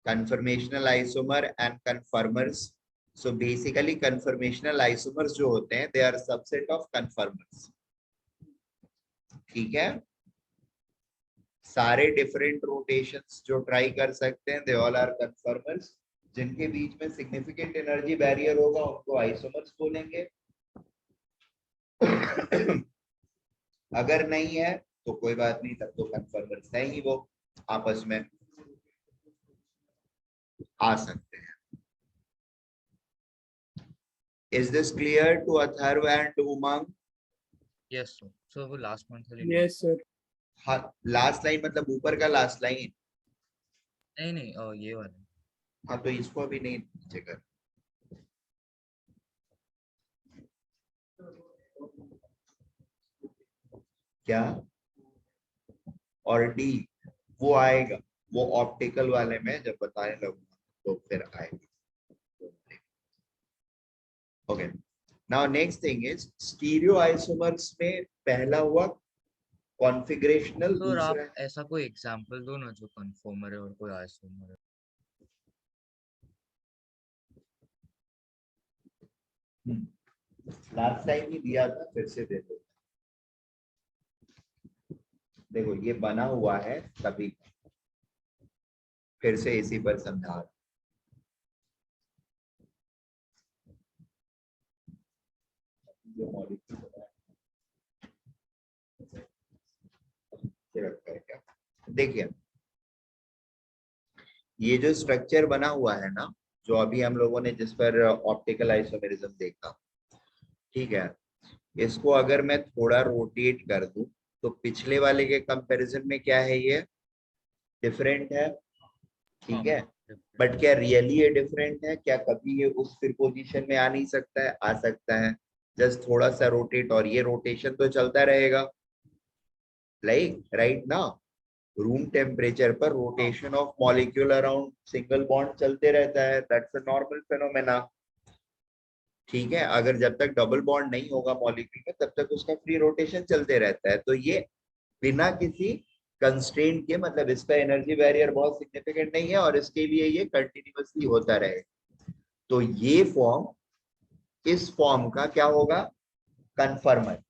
[SPEAKER 1] Conformational isomer and conformers. So basically conformational isomers जो होते हैं they are subset of conformers. ठीक है, सारे डिफरेंट रोटेशंस जो ट्राई कर सकते हैं दे ऑल आर कन्फर्मर्स। जिनके बीच में सिग्निफिकेंट एनर्जी बैरियर होगा उनको आइसोमर्स बोलेंगे। अगर नहीं है तो कोई बात नहीं, तब तो कन्फर्मर्स है ही, वो आपस में आ सकते हैं। Is this clear to Atharva and to Umang?
[SPEAKER 3] Yes sir. So वो लास्ट मंथ वाली
[SPEAKER 2] यस सर।
[SPEAKER 1] हाँ, लास्ट लाइन मतलब ऊपर का लास्ट लाइन।
[SPEAKER 3] नहीं नहीं ये वाला।
[SPEAKER 1] हाँ तो इसको अभी नहीं नीचे कर। क्या और डी वो आएगा, वो ऑप्टिकल वाले में जब बताने लगूंगा तो फिर आएगा। Okay, now next thing is stereo isomers में पहला हुआ कॉन्फ़िगरेशनल,
[SPEAKER 3] तो आप
[SPEAKER 1] दूसरा
[SPEAKER 3] ऐसा कोई एग्जांपल दो ना जो कन्फर्मर है और कोई आइसोमर है।
[SPEAKER 1] लास्ट टाइम ही दिया था, फिर से दे दो। देखो ये बना हुआ है तभी, फिर से इसी पर समझा रहा। जो मॉलिक्यूल रखा है क्या, देखिए ये जो स्ट्रक्चर बना हुआ है ना, जो अभी हम लोगों ने जिस पर ऑप्टिकल आइसोमेरिज्म देखा, ठीक है, इसको अगर मैं थोड़ा रोटेट कर दूं तो पिछले वाले के कंपैरिजन में क्या है, ये डिफरेंट है, ठीक है। बट क्या रियली ये डिफरेंट है? क्या कभी ये उस फिर पोजीशन में आ नहीं सकता है? आ सकता है, जस्ट थोड़ा सा रोटेट, और ये रोटेशन तो चलता रहेगा, लाइक राइट ना। रूम टेम्परेचर पर rotation of molecule around single bond चलते रहता है, दैट्स अ नॉर्मल फेनोमेना, ठीक है। अगर जब तक डबल बॉन्ड नहीं होगा मॉलिक्यूल में तब तक उसका फ्री रोटेशन चलते रहता है। तो ये बिना किसी कंस्ट्रेंट के, मतलब इसका एनर्जी बैरियर बहुत सिग्निफिकेंट नहीं है, और इसके लिए ये कंटिन्यूअसली होता रहे। तो ये फॉर्म इस फॉर्म का क्या होगा? कन्फर्मर।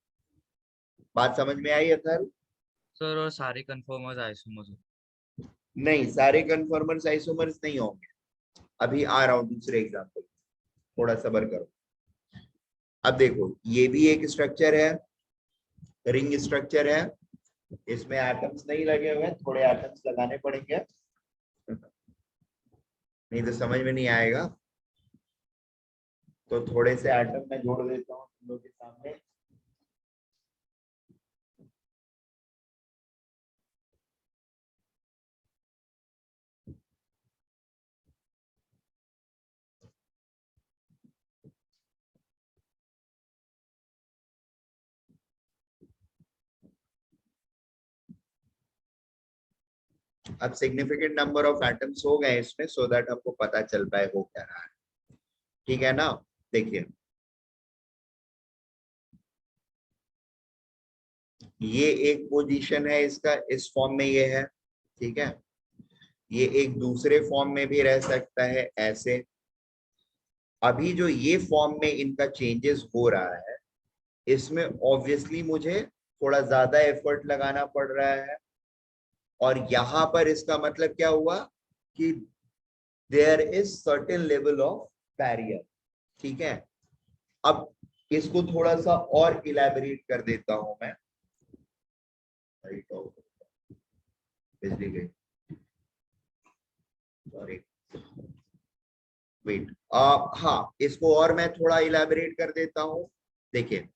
[SPEAKER 1] बात समझ में आई है सर?
[SPEAKER 3] सर और सारे कन्फर्मर्स आइसोमर्स?
[SPEAKER 1] नहीं, सारे कन्फर्मर्स आइसोमर्स नहीं होंगे। अभी आ रहा हूं दूसरे एग्जांपल, थोड़ा सब्र करो। अब देखो, ये भी एक स्ट्रक्चर है, रिंग स्ट्रक्चर है, इसमें एटम्स नहीं लगे हुए, थोड़े एटम्स लगाने पड़ेंगे, नहीं तो समझ में नहीं आएगा। तो थोड़े से एटम मैं जोड़ देता हूँ तुम लोग के सामने। अब सिग्निफिकेंट नंबर ऑफ एटम्स हो गए इसमें, सो दैट आपको पता चल पाए हो क्या रहा है, ठीक है ना। देखिए, ये एक पोजीशन है इसका, इस फॉर्म में ये है, ठीक है। ये एक दूसरे फॉर्म में भी रह सकता है ऐसे। अभी जो ये फॉर्म में इनका चेंजेस हो रहा है, इसमें ऑब्वियसली मुझे थोड़ा ज्यादा एफर्ट लगाना पड़ रहा है, और यहां पर इसका मतलब क्या हुआ कि there is certain level of barrier, ठीक है। अब इसको थोड़ा सा और इलेबोरेट कर देता हूं मैं। बिजली गई, सॉरी, वेट। हाँ, इसको और मैं थोड़ा इलेबोरेट कर देता हूं। देखिए,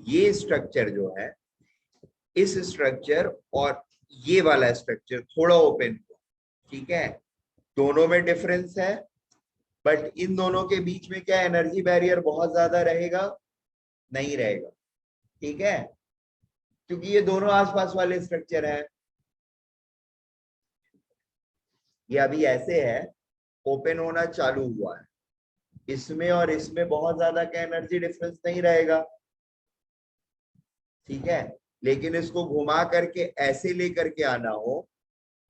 [SPEAKER 1] ये स्ट्रक्चर जो है, इस स्ट्रक्चर और ये वाला स्ट्रक्चर थोड़ा ओपन, ठीक है, दोनों में डिफरेंस है। बट इन दोनों के बीच में क्या एनर्जी बैरियर बहुत ज्यादा रहेगा? नहीं रहेगा, ठीक है, क्योंकि ये दोनों आसपास वाले स्ट्रक्चर है। ये अभी ऐसे है, ओपन होना चालू हुआ है, इसमें और इसमें बहुत ज्यादा क्या एनर्जी डिफरेंस नहीं रहेगा, ठीक है। लेकिन इसको घुमा करके ऐसे लेकर के आना हो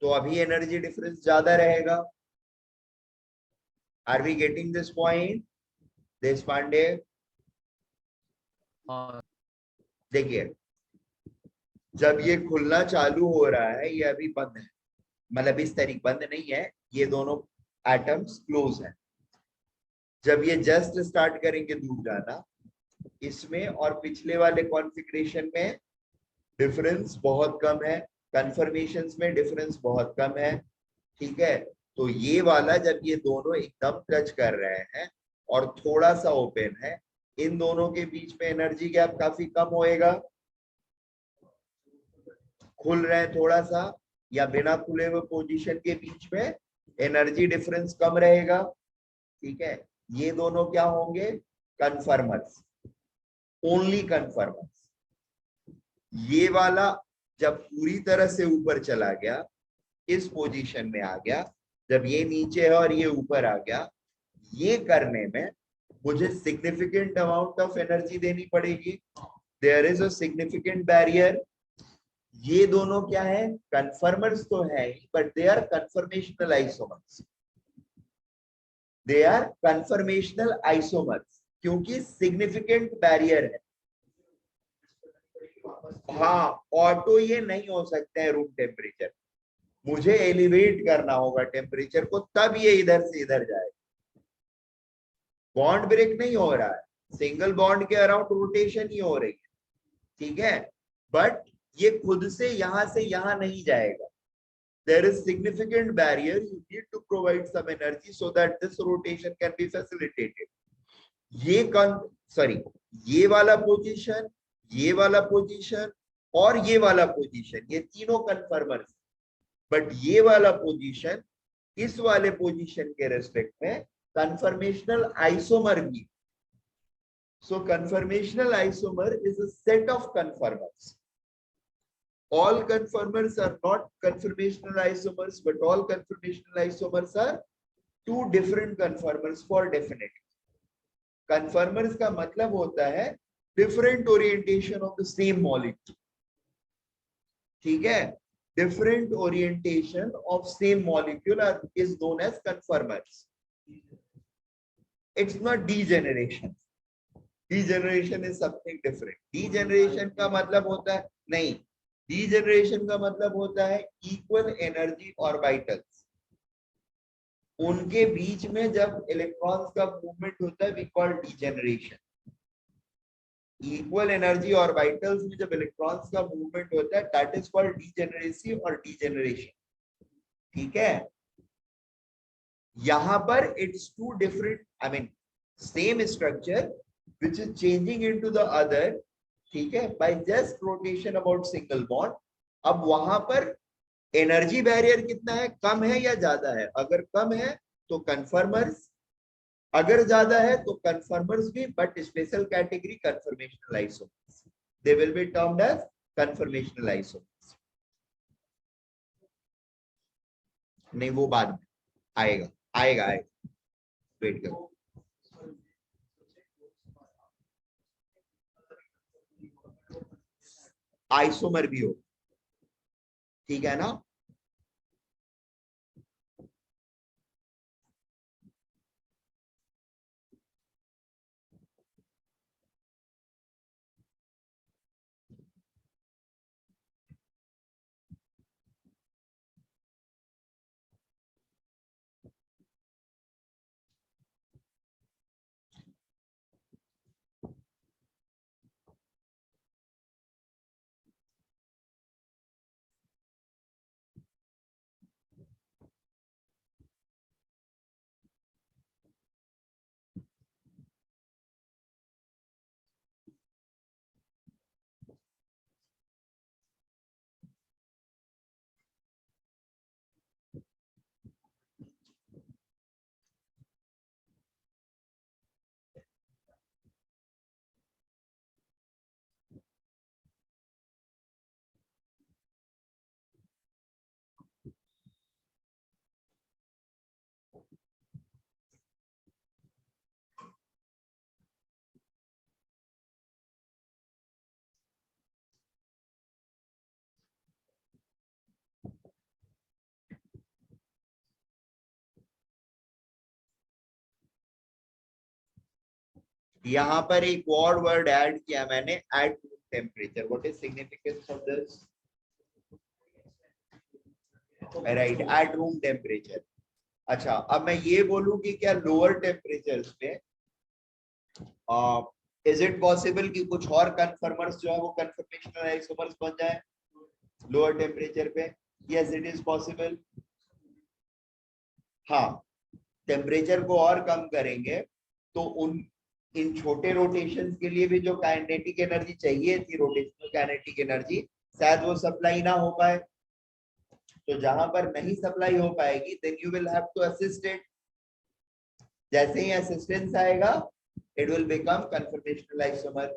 [SPEAKER 1] तो अभी एनर्जी डिफरेंस ज्यादा रहेगा। Are we getting this point Deshpande?
[SPEAKER 3] हाँ
[SPEAKER 1] देखिए, जब ये खुलना चालू हो रहा है, ये अभी बंद है, मतलब इस तरीके बंद नहीं है, ये दोनों एटम्स क्लोज है। जब ये जस्ट स्टार्ट करेंगे दूर जाना, इसमें और पिछले वाले कॉन्फ़िगरेशन में डिफरेंस बहुत कम है, कन्फर्मेशंस में डिफरेंस बहुत कम है, ठीक है। तो ये वाला जब ये दोनों एकदम टच कर रहे हैं और थोड़ा सा ओपन है, इन दोनों के बीच में एनर्जी गैप काफी कम होएगा। खुल रहे हैं थोड़ा सा या बिना खुले हुए पोजीशन के बीच में एनर्जी डिफरेंस कम रहेगा, ठीक है। ये दोनों क्या होंगे? Conformers, only conformers. ये वाला जब पूरी तरह से ऊपर चला गया, इस पोजीशन में आ गया, जब ये नीचे है और ये ऊपर आ गया, ये करने में मुझे सिग्निफिकेंट अमाउंट ऑफ एनर्जी देनी पड़ेगी। There is a significant barrier. ये दोनों क्या है? कन्फर्मर्स तो है ही, but they are conformational isomers. They are conformational isomers क्योंकि सिग्निफिकेंट बैरियर है। हाँ, ऑटो ये नहीं हो सकते हैं रूम टेम्परेचर, मुझे एलिवेट करना होगा टेम्परेचर को, तब ये इधर से इधर जाएगा। बॉन्ड ब्रेक नहीं हो रहा है, सिंगल बॉन्ड के अराउंड रोटेशन ही हो रही है, ठीक है। बट ये खुद से यहां नहीं जाएगा। There is significant barrier. You need to provide some energy so that this rotation can be facilitated. ये वाला पोजीशन और ये वाला पोजीशन, ये तीनों कन्फर्मर्स, बट ये वाला पोजीशन इस वाले पोजीशन के रेस्पेक्ट में कन्फर्मेशनल आइसोमर भी. So conformational isomer is a set of conformers. All conformers are not conformational isomers, but all conformational isomers are two different conformers for definite. Conformers का मतलब होता है different orientation of the same molecule. ठीक है? Different orientation of same molecule is known as conformers. It's not degeneration. Degeneration is something different. Degeneration का मतलब होता है नहीं, degeneration का मतलब होता है equal energy orbitals. उनके बीच में जब इलेक्ट्रॉन्स का मूवमेंट होता है we call degeneration. Equal energy orbitals में जब इलेक्ट्रॉन्स का मूवमेंट होता है that is called degeneracy or degeneration. ठीक है? यहाँ पर it's two different, I mean same structure which is changing into the other, ठीक है, by just rotation about single bond. अब वहां पर एनर्जी बैरियर कितना है, कम है या ज्यादा है? अगर कम है तो कन्फर्मर्स, अगर ज्यादा है तो कन्फर्मर्स भी, but special category conformational isomers, they will be termed as conformational isomers. नहीं, वो बाद में आएगा, आएगा आएगा, वेट करो. आइसोमर भी हो, ठीक है ना? यहाँ पर एक और वर्ड ऐड किया मैंने, at room temperature. What is significance of this? Right, at room temperature. अच्छा, अब मैं ये बोलूं कि क्या लोअर टेम्परेचर्स पे इज इट पॉसिबल कि कुछ और कन्फर्मर्स जो है वो कन्फर्मेशनल आइसोमर्स बन जाए लोअर टेम्परेचर पे? Yes, it is possible. हाँ, टेम्परेचर को और कम करेंगे तो उन इन छोटे रोटेशंस के लिए भी जो काइनेटिक एनर्जी चाहिए थी, रोटेशनल काइनेटिक एनर्जी, शायद वो सप्लाई ना हो पाए. तो जहां पर नहीं सप्लाई हो पाएगी then you will have to assist it. जैसे ही असिस्टेंस आएगा it will become conformational isomer.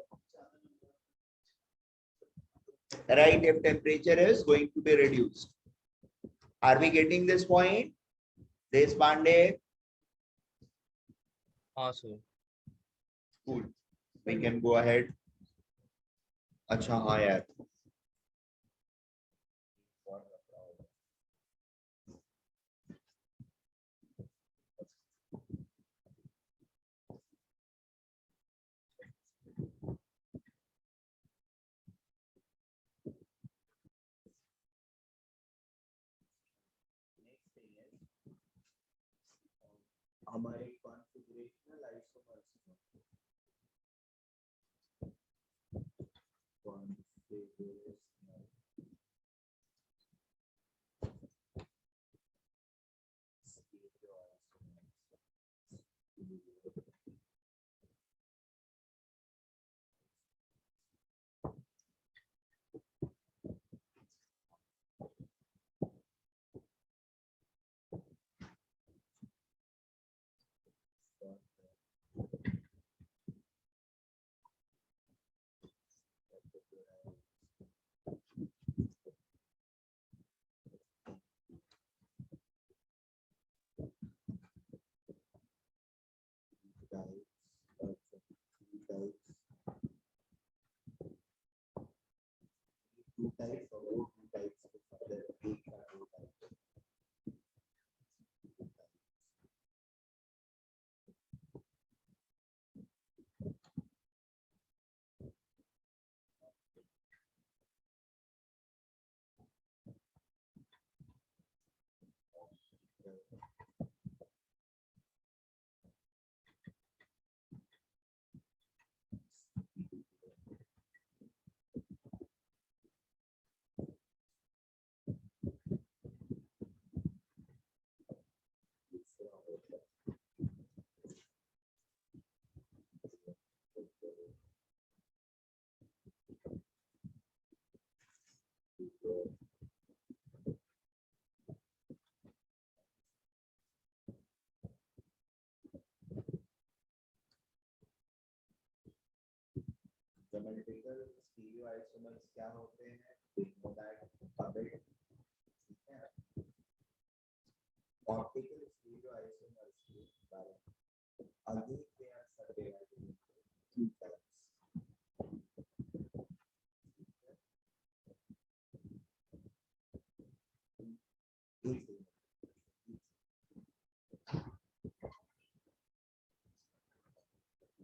[SPEAKER 1] Right, if temperature is going to be reduced. Are we getting this point? Deshpande?
[SPEAKER 3] हाँ sir.
[SPEAKER 1] Cool. We can go ahead. अच्छा हाँ यार, हमारे configurational isomers symmetrical stereoisomers क्या होते हैं? We know that a bit. ठीक है, ऑप्टिकल स्टीरियोआइसोमर्स के बारे में again they are subdivided into two types.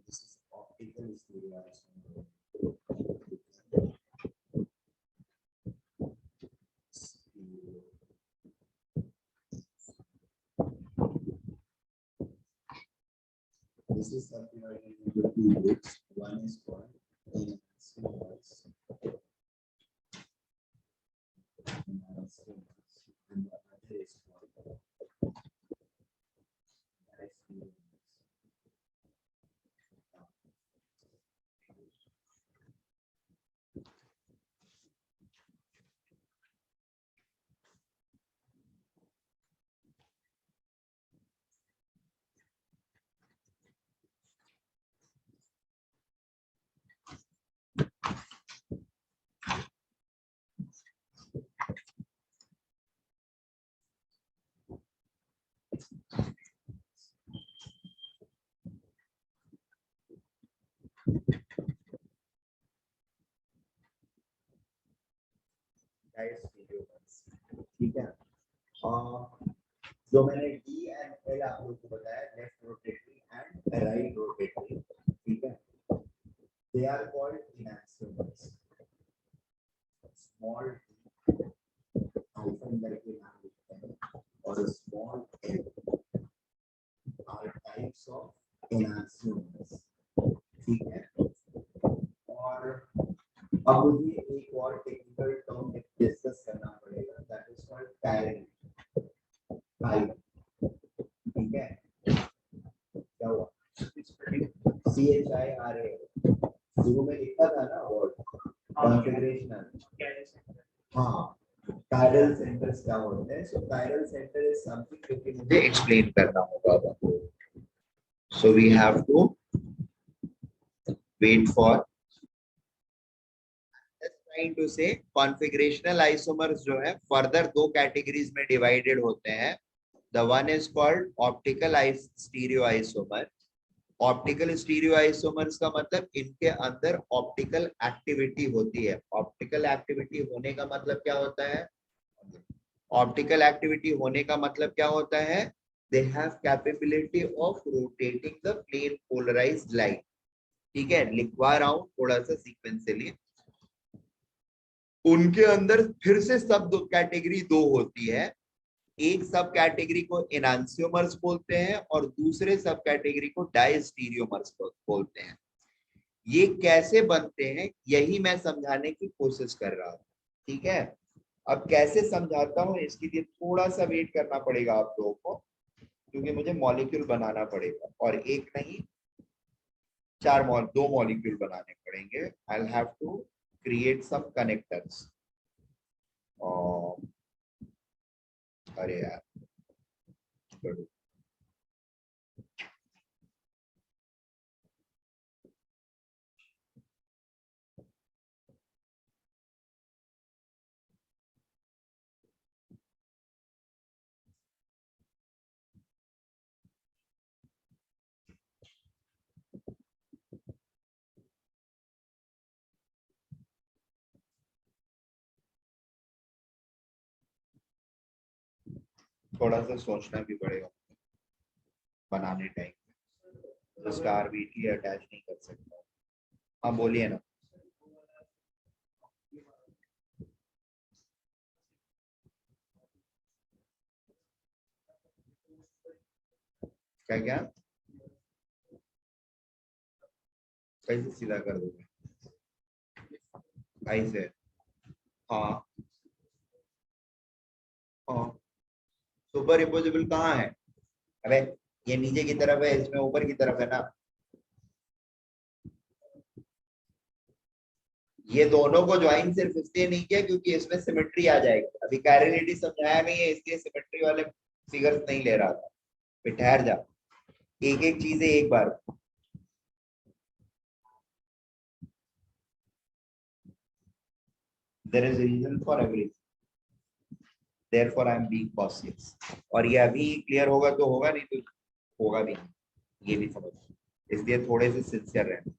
[SPEAKER 1] This is optical stereoisomer. This is subdivided into two groups. One is called enantiomers, and the other is called diastereomers. Diastereomers. ठीक है, जो मैंने D and L आप लोगों को बताया, left rotatory and right rotatory, ठीक है, they are called enantiomers. Small d hyphen करके नाम लिखते हैं और small l are types of enantiomers. ठीक है, और अब मुझे एक और टेक्निकल टर्म डिस्कस करना पड़ेगा, that is called carrying type. ठीक है, क्या हुआ? CHIRA शुरू में लिखा था ना वर्ड कॉन्फ़िगरेशनल. हाँ, कायरल सेंटर्स क्या होते हैं? So chiral centre is something जो कि मुझे एक्सप्लेन करना होगा आपको. So we have to wait for trying to say configurational isomers जो है फर्दर दो कैटेगरीज में डिवाइडेड होते हैं. The one is called optical stereoisomer. Optical stereoisomers का मतलब इनके अंदर ऑप्टिकल एक्टिविटी होती है. ऑप्टिकल एक्टिविटी होने का मतलब क्या होता है? ऑप्टिकल एक्टिविटी होने का मतलब क्या होता है? They have capability of rotating the plane polarized light. ठीक है, लिखवा रहा हूं थोड़ा सा सीक्वेंशियली. उनके अंदर फिर से सब दो कैटेगरी दो होती है. एक सब कैटेगरी को एनांसियोमर्स बोलते हैं और दूसरे सब कैटेगरी को डायस्टीरियोमर्स बोलते हैं. ये कैसे बनते हैं यही मैं समझाने की कोशिश कर रहा हूं. ठीक है, अब कैसे समझाता हूं इसके लिए थोड़ा सा वेट करना पड़ेगा आप लोगों को, क्योंकि मुझे मॉलिक्यूल बनाना पड़ेगा और एक नहीं दो मॉलिक्यूल बनाने पड़ेंगे. I will have to create some connectors. अरे यार, थोड़ा सा सोचना भी पड़ेगा बनाने टाइम. स्टार बीटी अटैच नहीं कर सकता. हाँ बोलिए ना. क्या क्या कैसे सीधा कर दोगे? ऐसे. हाँ हाँ, सुपर इम्पोजिबल कहाँ है? अबे ये नीचे की तरफ है, इसमें ऊपर की तरफ है ना. ये दोनों को ज्वाइन सिर्फ इसलिए नहीं किया क्योंकि इसमें सिमेट्री आ जाएगी. अभी कैरिलिटी समझाया नहीं है इसलिए सिमेट्री वाले फिगर्स नहीं ले रहा था. फिर ठहर जा, एक एक चीजें एक बार. there is a reason for everything, therefore I am being cautious. और ये अभी क्लियर होगा तो होगा, नहीं तो होगा भी नहीं, ये भी समझ, इसलिए थोड़े से सिंसियर रहना।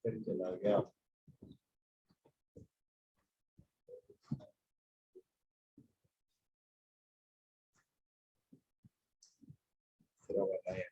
[SPEAKER 1] फिर चला गया। फिर बताया।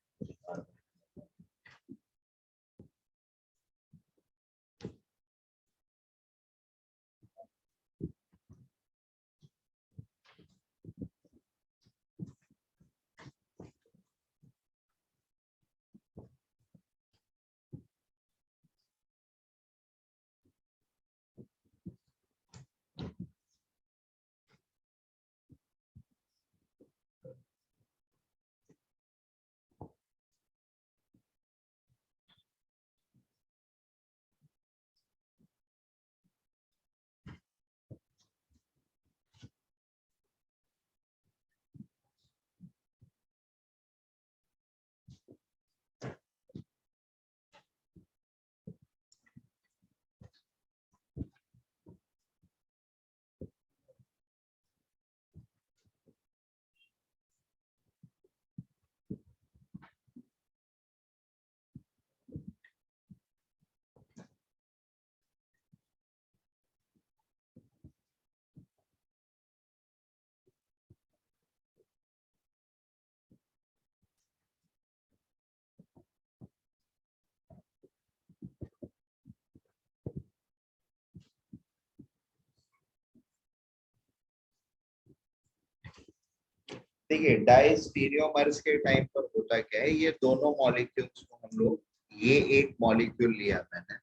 [SPEAKER 1] देखिए डाई स्टीरियोमर्स के टाइम पर होता क्या है, ये दोनों मॉलिक्यूल्स को हम लोग, ये एक मॉलिक्यूल लिया मैंने,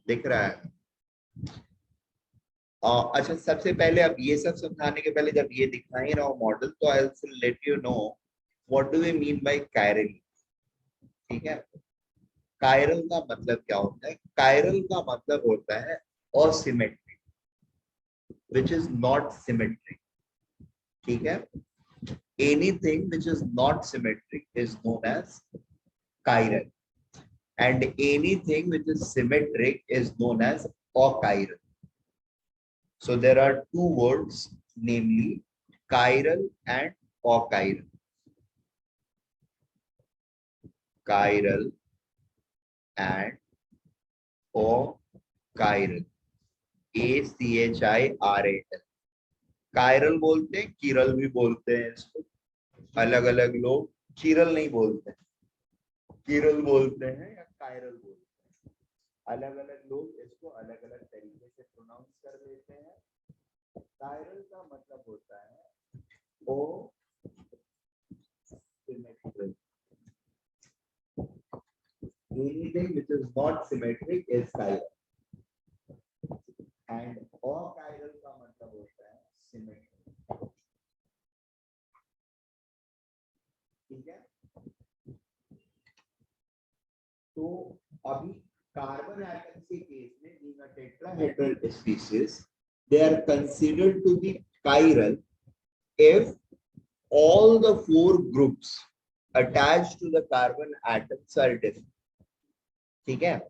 [SPEAKER 1] दिख रहा है। अच्छा सबसे पहले अब ये सब समझाने के पहले जब ये दिखा ही रहा हूँ मॉडल, तो I will let you know what do we mean by chiral. ठीक है, कायरल का मतलब क्या होता है? कायरल का मतलब होता है asymmetric, which is not symmetric. ठीक है, anything which is not symmetric is known as chiral, and anything which is symmetric is known as achiral. So there are two words, namely chiral and achiral. Chiral and achiral. ACHIRAL. Chiral बोलते हैं, किरल भी बोलते हैं इसको, अलग अलग लोग किरल नहीं बोलते हैं, किरल बोलते हैं या कायरल बोलते हैं। अलग अलग लोग इसको अलग अलग तरीके से प्रोनाउंस कर देते हैं। कायरल का मतलब होता है ओ symmetric, anything which is not symmetric is chiral, and achiral का मतलब होता है सिमेट्रिक। ठीक है, तो अभी कार्बन एटम के केस में being a tetrahedral species, they are considered to be chiral if all the four groups attached to the carbon atoms are different. ठीक है,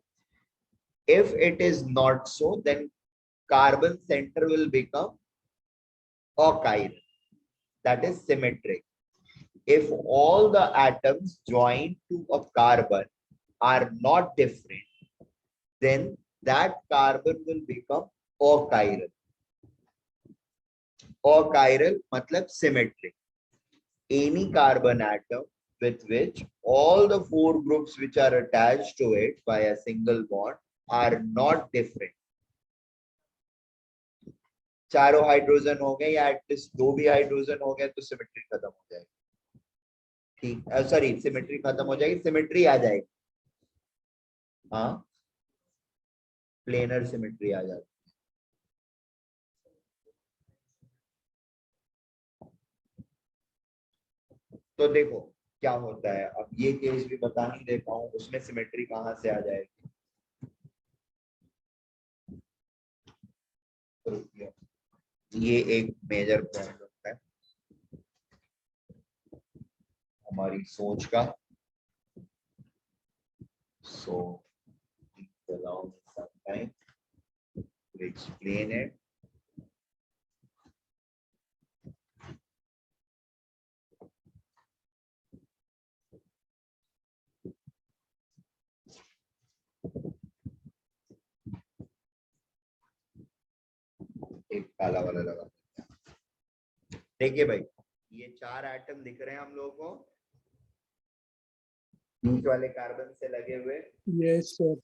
[SPEAKER 1] if it is not so, then carbon center will become achiral, that is symmetric. If all the atoms joined to a carbon are not different, then that carbon will become achiral. Achiral matlab symmetric. Any carbon atom with which all the four groups which are attached to it by a single bond are not different. चारों hydrogen हो गए या at least दो भी hydrogen हो गए तो symmetry खत्म हो जाएगी। ठीक, सॉरी सिमेट्री खत्म हो जाएगी, सिमेट्री आ जाएगी। हाँ, प्लेनर सिमेट्री आ जाती। तो देखो क्या होता है, अब ये केस भी बता नहीं देता हूँ, उसमें सिमेट्री कहाँ से आ जाएगी। तो रुकिए, ये एक मेजर पॉइंट होता है हमारी सोच का। सो allow me some time to explain it. एक काला वाला लगा, देखिए भाई ये 4 एटम दिख रहे हैं हम लोगों को, बीच वाले कार्बन से लगे हुए।
[SPEAKER 2] Yes sir.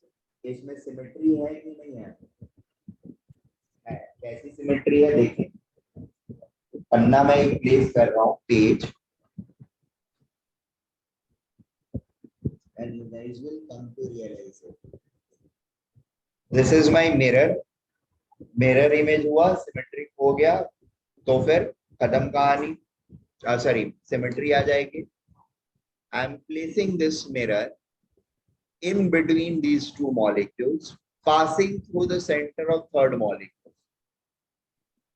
[SPEAKER 1] इसमें सिमेट्री है कि नहीं है? है। कैसी सिमेट्री है देखिए, पन्ना मैं एक प्लेस कर रहा हूँ, page, and you guys will come to realize it. This is my mirror. Mirror image हुआ, सिमेट्रिक हो गया, तो फिर खत्म कहानी, सॉरी सिमेट्री आ जाएगी। I am placing this mirror in between these two molecules passing through the center of third molecule.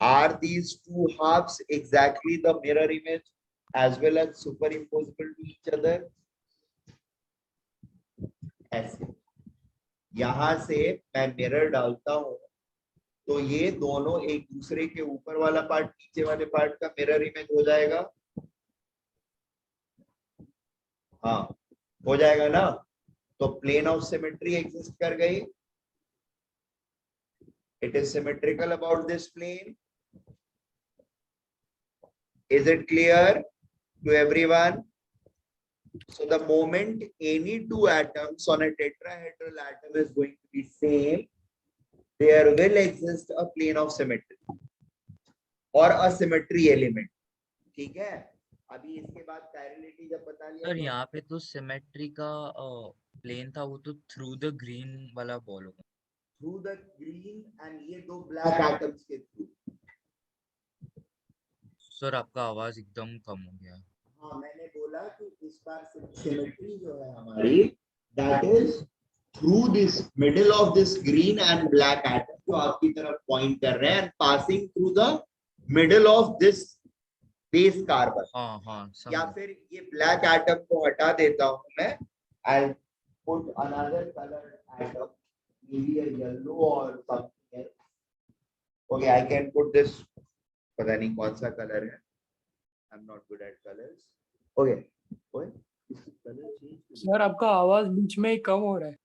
[SPEAKER 1] Are these two halves exactly the mirror image as well as superimposable to each other? ऐसे यहां से मैं mirror डालता हूं तो ये दोनों एक दूसरे के ऊपर वाला पार्ट नीचे वाले पार्ट का मिरर इमेज हो जाएगा। हाँ हो जाएगा ना, तो प्लेन ऑफ सिमेट्री एग्जिस्ट कर गई। It is symmetrical about this plane. Is it clear to everyone? So the moment any two atoms on a tetrahedral atom is going to be same, there will exist a plane of symmetry or a symmetry element. ठीक है, अभी इसके बाद chirality जब बता लिया
[SPEAKER 3] sir
[SPEAKER 1] तो
[SPEAKER 3] यहाँ पे तो सिमेट्री का प्लेन था, वो तो थ्रू द ग्रीन वाला बॉल होगा।
[SPEAKER 1] थ्रू द ग्रीन एंड ये दो ब्लैक एटम्स के थ्रू।
[SPEAKER 3] सर आपका आवाज एकदम कम हो गया।
[SPEAKER 1] हाँ मैंने बोला कि इस बार सिमेट्री जो है हमारी, that is through this middle of this green and black atom जो आपकी तरफ पॉइंट कर रहे हैं and passing through the middle of this base carbon.
[SPEAKER 3] हाँ हाँ
[SPEAKER 1] या
[SPEAKER 3] समझ।
[SPEAKER 1] फिर ये ब्लैक एटम को हटा देता हूं मैं, I put another colour atom, maybe a yellow or something else. Okay, I can put this, पता नहीं कौन सा कलर है, I'm not good at colors. Okay, ओए कलर चेंज
[SPEAKER 2] सर आपका आवाज बीच में ही कम हो रहा है।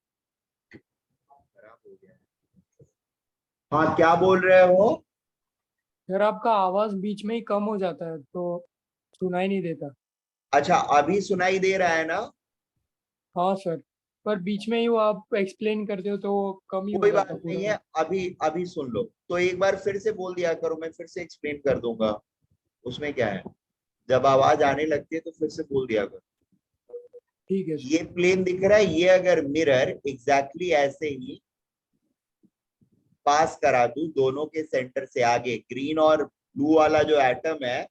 [SPEAKER 1] खराब हो गया है। हाँ क्या बोल रहे हो?
[SPEAKER 2] सर आपका आवाज बीच में ही कम हो जाता है तो सुनाई नहीं देता।
[SPEAKER 1] अच्छा अभी सुनाई दे रहा है ना?
[SPEAKER 2] हाँ सर, पर बीच में ही वो आप एक्सप्लेन करते हो तो कम ही हो
[SPEAKER 1] कोई
[SPEAKER 2] जाता
[SPEAKER 1] बात
[SPEAKER 2] पूरा।
[SPEAKER 1] नहीं है, अभी अभी सुन लो तो एक बार फिर से बोल दिया करो, मैं फिर से एक्सप्लेन कर दूंगा, उसमें क्या है, जब आवाज आने लगती है तो फिर से बोल दिया करो।
[SPEAKER 2] ठीक है
[SPEAKER 1] ये प्लेन दिख रहा है, ये अगर मिरर एग्जैक्टली ऐसे ही पास करा दूं दोनों के सेंटर से आगे, ग्रीन और ब्लू वाला जो एटम है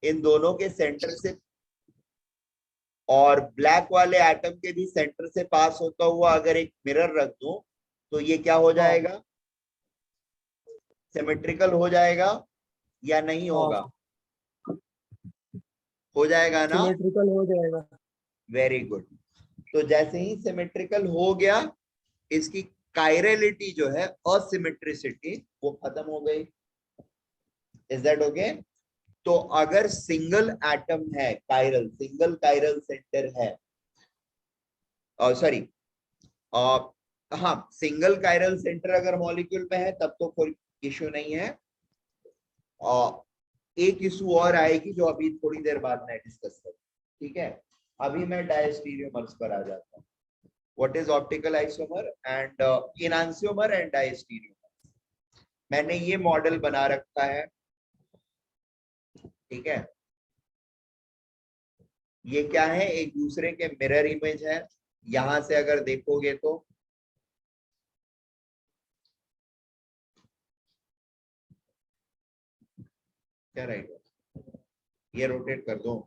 [SPEAKER 1] इन दोनों के सेंटर से और ब्लैक वाले एटम के भी सेंटर से पास होता हुआ अगर एक मिरर रख दूं तो ये क्या हो जाएगा? सिमेट्रिकल हो जाएगा या नहीं होगा? हो जाएगा ना?
[SPEAKER 2] सिमेट्रिकल हो जाएगा।
[SPEAKER 1] Very good. तो जैसे ही सिमेट्रिकल हो गया, इसकी कायरलिटी जो है असिमेट्रिसिटी वो खत्म हो गई। Is that okay? तो अगर सिंगल एटम है कायरल, सिंगल कायरल सेंटर है, सॉरी हाँ सिंगल कायरल सेंटर अगर मॉलिक्यूल में है तब तो कोई इश्यू नहीं है। एक इशू और आएगी जो अभी थोड़ी देर बाद मैं डिस्कस करूँ, ठीक है? अभी मैं डायस्टीरियोमर्स पर आ जाता हूँ। What is optical isomer and enantiomer and diastereomer. मैंने ये मॉडल बना रखा है, ठीक है? ये क्या है, एक दूसरे के मिरर इमेज है। यहां से अगर देखोगे तो क्या रहेगा, ये रोटेट कर दो,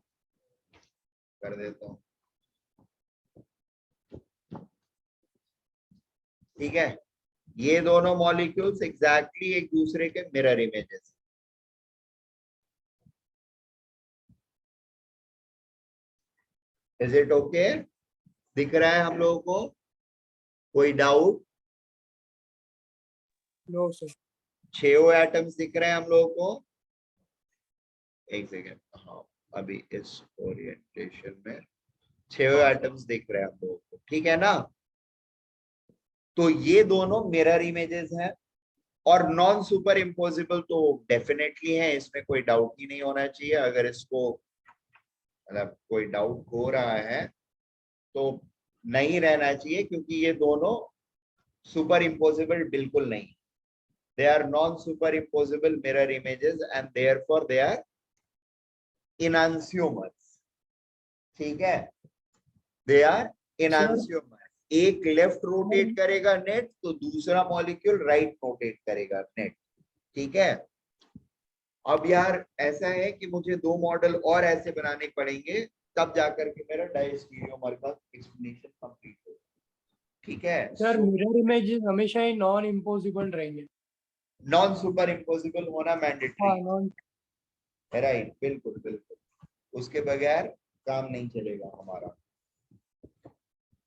[SPEAKER 1] कर देता हूं, ठीक है। ये दोनों मॉलिक्यूल्स एग्जैक्टली एक दूसरे के mirror images. Is it okay? दिख रहा है हम लोगों को? कोई डाउट?
[SPEAKER 2] No sir.
[SPEAKER 1] 6 एटम्स दिख रहे हैं हम लोगों को? एक सेकेंड, हाँ, अभी इस ओरिएंटेशन में 6 एटम्स दिख रहे हैं हम लोगों को, ठीक है ना। तो ये दोनों मिरर इमेजेस हैं और नॉन सुपर इम्पोजिबल तो डेफिनेटली है, इसमें कोई डाउट ही नहीं होना चाहिए। अगर इसको मतलब कोई डाउट हो रहा है तो नहीं रहना चाहिए, क्योंकि ये दोनों सुपर इम्पोजिबल बिल्कुल नहीं। They are non super impossible mirror images and therefore they are enantiomers, ठीक है। They are
[SPEAKER 2] sir
[SPEAKER 1] enantiomers. एक लेफ्ट रोटेट करेगा नेट, तो दूसरा मॉलिक्यूल राइट रोटेट करेगा नेट, ठीक है। अब यार ऐसा है कि मुझे 2 मॉडल और ऐसे बनाने पड़ेंगे, तब जाकर के मेरा डायस्टीरियोमर का एक्सप्लेनेशन कंप्लीट होगा, ठीक है।
[SPEAKER 2] सर
[SPEAKER 1] सो
[SPEAKER 2] मिरर इमेज हमेशा ही नॉन इम्पोसिबल रहेंगे।
[SPEAKER 1] नॉन सुपर इम्पोजिबल होना मैंडेटरी
[SPEAKER 2] हाँ नॉन।
[SPEAKER 1] है, राइट, बिल्कुल बिल्कुल, उसके बगैर काम नहीं चलेगा हमारा।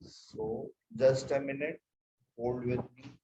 [SPEAKER 1] So just a minute, hold with me.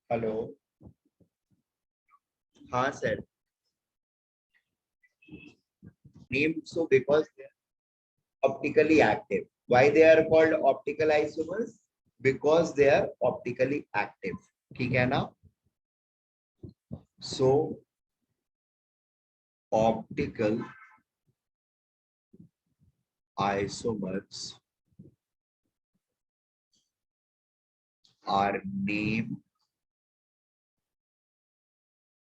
[SPEAKER 1] Hello, हाँ sir, named so because they are optically active. Why they are called optical isomers? Because they are optically active. ठीक है ना? So optical isomers are named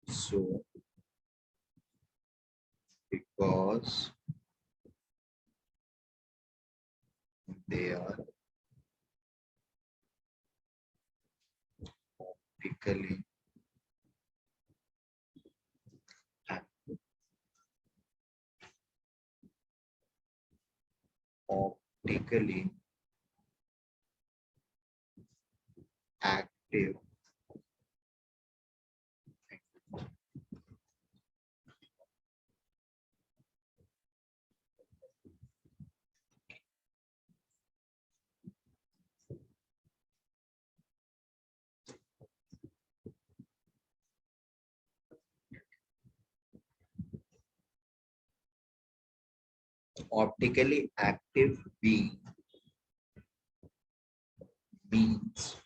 [SPEAKER 1] so because they are optically active. Optically active optically active being means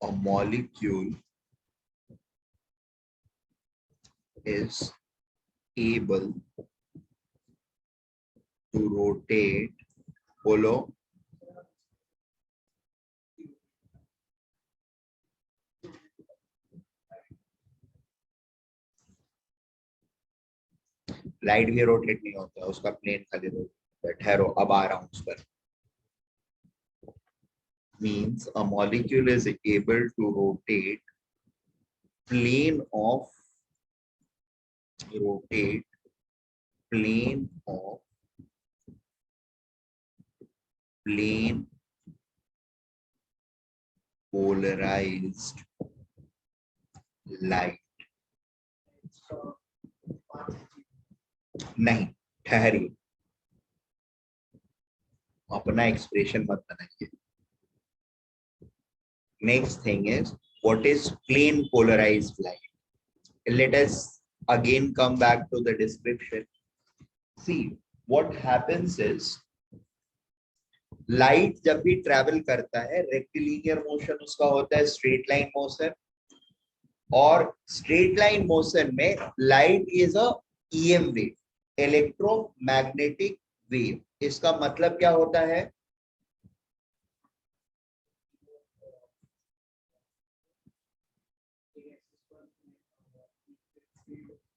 [SPEAKER 1] a molecule is able to rotate. बोलो, light भी rotate नहीं होता है, उसका plane खाली रोटेट। ठहरो, अब आ रहा हूं उस पर। Means a molecule is able to rotate plane of plane polarized light। नहीं, ठहरिए, अपना एक्सप्रेशन मत बनाइए। Next thing is, what is plane polarized light? Let us again come back to the description. See, what happens is, light जब भी travel करता है, rectilinear motion उसका होता है, स्ट्रेट लाइन मोशन। और स्ट्रेट लाइन मोशन में light is a EM wave, electromagnetic wave. इसका मतलब क्या होता है?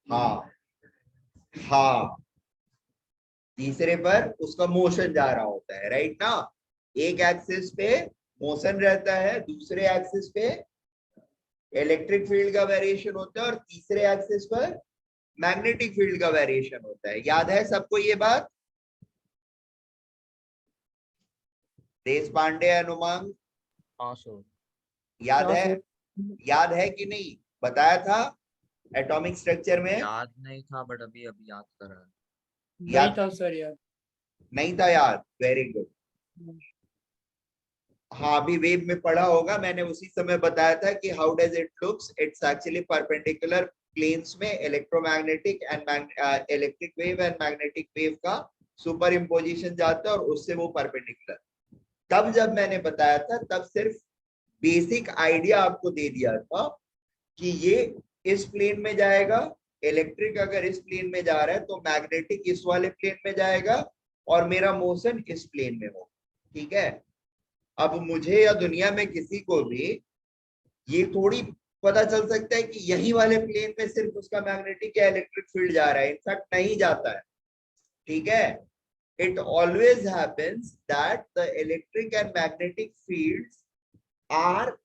[SPEAKER 1] हाँ हाँ, तीसरे पर उसका मोशन जा रहा होता है, राइट ना? एक एक्सिस पे मोशन रहता है, दूसरे एक्सिस पे इलेक्ट्रिक फील्ड का वेरिएशन होता है, और तीसरे एक्सिस पर मैग्नेटिक फील्ड का वेरिएशन होता है। याद है सबको ये बात? देश पांडे, अनुमंग,
[SPEAKER 3] हाँ सर।
[SPEAKER 1] याद
[SPEAKER 2] हाँ
[SPEAKER 1] है?
[SPEAKER 2] सर।
[SPEAKER 1] याद है कि नहीं? बताया था एटॉमिक स्ट्रक्चर में?
[SPEAKER 3] याद नहीं था बट अभी अभी याद कर रहा है।
[SPEAKER 2] नहीं था सर यार।
[SPEAKER 1] नहीं था याद? Very good. हाँ, अभी वेव में पढ़ा होगा, मैंने उसी समय बताया था कि how does it looks. It's actually perpendicular planes में electromagnetic and electric wave and magnetic wave का सुपर इम्पोजिशन जाता है, और उससे वो परपेंडिकुलर। तब जब मैंने बताया था, तब सिर्फ बेसिक आइडिया आपको दे दिया था कि ये इस प्लेन में जाएगा, इलेक्ट्रिक अगर इस प्लेन में जा रहा है तो मैग्नेटिक इस वाले प्लेन में जाएगा, और मेरा मोशन इस प्लेन में हो। ठीक है? अब मुझे या दुनिया में किसी को भी ये थोड़ी पता चल सकता है कि यही वाले प्लेन में सिर्फ उसका मैग्नेटिक या इलेक्ट्रिक फील्ड जा रहा है। इनफैक्ट नहीं जाता है। ठीक है? It always happens that the electric and magnetic fields are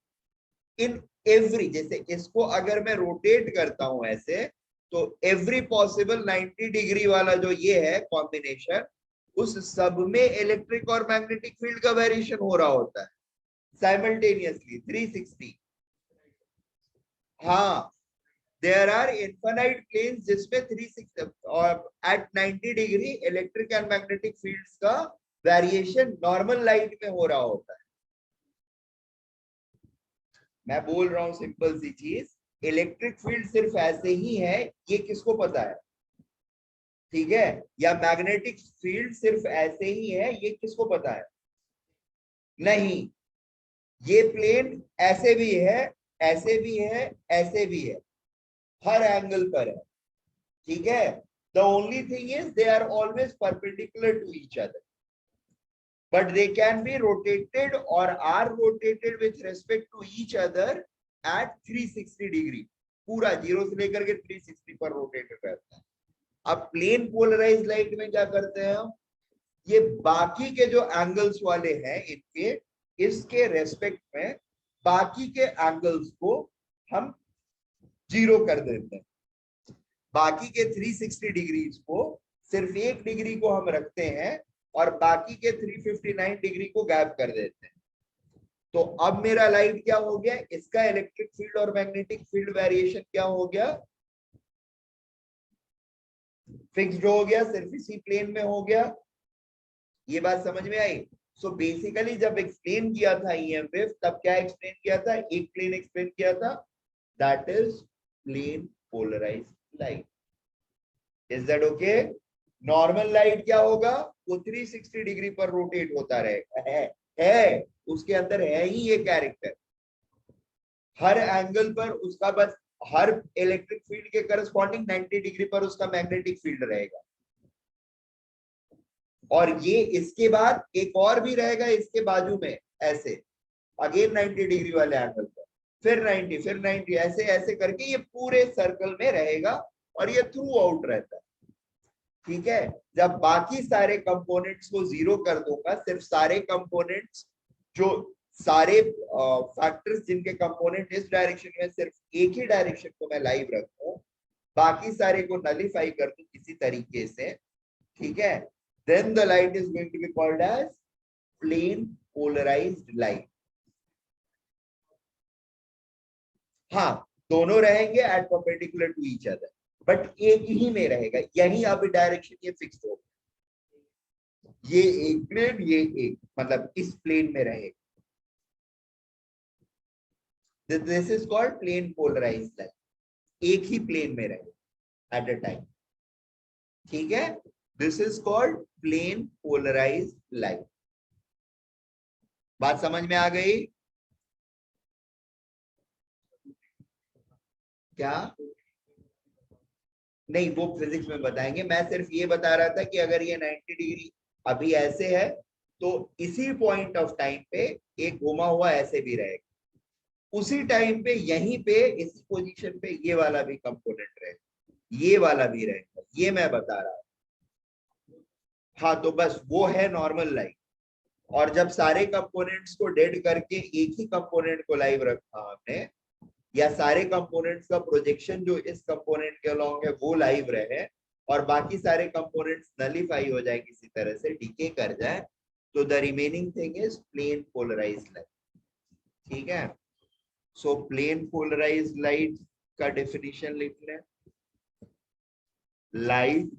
[SPEAKER 1] in every, जैसे इसको अगर मैं रोटेट करता हूं ऐसे, तो every possible 90 डिग्री वाला जो ये है कॉम्बिनेशन, उस सब में इलेक्ट्रिक और मैग्नेटिक फील्ड का वेरिएशन हो रहा होता है साइमल्टेनियसली 360। हाँ, there are infinite planes जिसमें 360 और at 90 degree electric and magnetic fields का वेरिएशन नॉर्मल लाइट में हो रहा होता है। मैं बोल रहा हूं सिंपल सी चीज, इलेक्ट्रिक फील्ड सिर्फ ऐसे ही है, ये किसको पता है? ठीक है, या मैग्नेटिक फील्ड सिर्फ ऐसे ही है, ये किसको पता है? नहीं, ये प्लेन ऐसे भी है, ऐसे भी है, ऐसे भी है, हर एंगल पर है। ठीक है, the only thing is they are always perpendicular to each other, but they can be rotated or are rotated with respect to each other at 360 degree, पूरा 0 से लेकर के 360 पर रोटेटेड रहता है। अब प्लेन पोलराइज लाइट में क्या करते हैं हम, ये बाकी के जो एंगल्स वाले हैं इनके, इसके रेस्पेक्ट में बाकी के एंगल्स को हम 0 कर देते हैं। बाकी के 360 डिग्रीज को सिर्फ 1 डिग्री को हम रखते हैं और बाकी के 359 डिग्री को गैप कर देते हैं। तो अब मेरा लाइट क्या हो गया, इसका इलेक्ट्रिक फील्ड और मैग्नेटिक फील्ड वेरिएशन क्या हो गया, फिक्स्ड हो गया, सिर्फ इसी प्लेन में हो गया। ये बात समझ में आई? सो बेसिकली जब एक्सप्लेन किया था ईएम वेव, तब क्या एक्सप्लेन किया था, एक प्लेन एक्सप्लेन किया था, that is plane polarised light. Is that okay? Normal light क्या होगा, वो 360 डिग्री पर रोटेट होता रहेगा, है उसके अंदर है ही ये कैरेक्टर, हर एंगल पर उसका बस हर इलेक्ट्रिक फील्ड के करस्पॉन्डिंग 90 डिग्री पर उसका मैग्नेटिक फील्ड रहेगा। और ये इसके बाद एक और भी रहेगा इसके बाजू में, ऐसे अगेन 90 डिग्री वाले एंगल पर, फिर 90, फिर 90, ऐसे ऐसे करके ये पूरे सर्कल में रहेगा और ये थ्रू आउट रहता है। ठीक है, जब बाकी सारे कंपोनेंट्स को 0 कर दूंगा, सिर्फ सारे कंपोनेंट्स जो सारे फैक्टर्स जिनके कंपोनेंट इस डायरेक्शन में, सिर्फ एक ही डायरेक्शन को मैं लाइव रखूं, बाकी सारे को नलिफाई कर दूं किसी तरीके से, ठीक है, then the light is going to be called as plane polarized light. हाँ, दोनों रहेंगे at perpendicular to each other, but एक ही में रहेगा, यही अभी डायरेक्शन ये फिक्स हो, ये एक प्लेन, ये एक, मतलब इस प्लेन में रहेगा। This is called plane polarised light, एक ही प्लेन में रहेगा एट अ टाइम। ठीक है, this is called plane polarised light. बात समझ में आ गई क्या? नहीं, वो फिजिक्स में बताएंगे, मैं सिर्फ ये बता रहा था कि अगर ये 90 डिग्री अभी ऐसे है, तो इसी पॉइंट ऑफ टाइम पे एक घुमा हुआ ऐसे भी रहेगा, उसी टाइम पे यहीं पे इस पोजीशन पे ये वाला भी कंपोनेंट रहेगा, ये वाला भी रहेगा, ये मैं बता रहा हूं। हाँ, तो बस वो है नॉर्मल लाइट। और जब सारे कंपोनेंट्स को डेड करके एक ही कंपोनेंट को लाइव रखा हमने, या सारे कंपोनेंट्स का प्रोजेक्शन जो इस कंपोनेंट के अलोंग है वो लाइव रहे, और बाकी सारे कंपोनेंट्स नलिफाई हो जाए, किसी तरह से डिके कर जाए, तो the remaining thing is plane polarised light. ठीक है, सो प्लेन पोलराइज्ड लाइट का डेफिनेशन लिख लें, light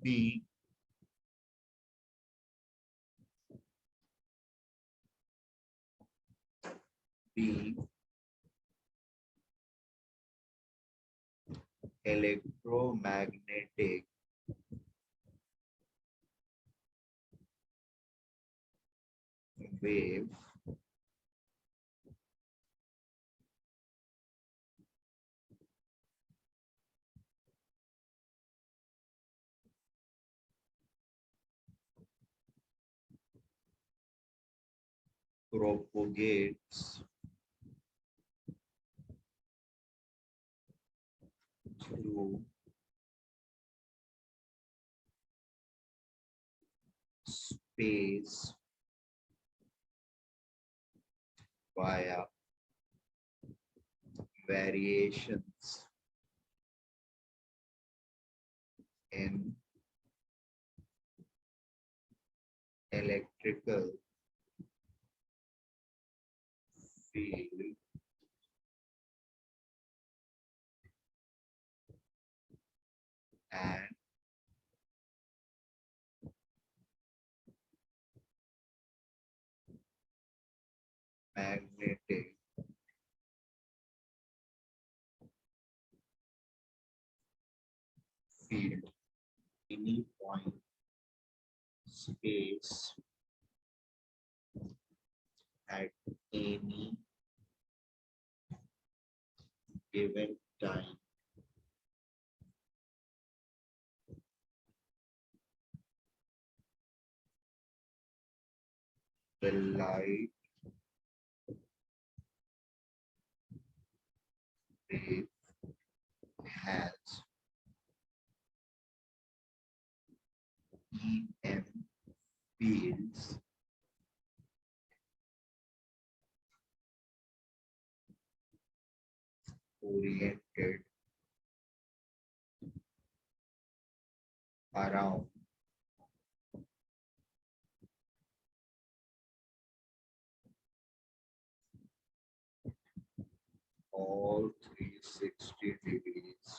[SPEAKER 1] being electromagnetic wave propagates through space via variations in electrical field and magnetic field, any point space at any given time the light wave has EM fields oriented around all 360 degrees.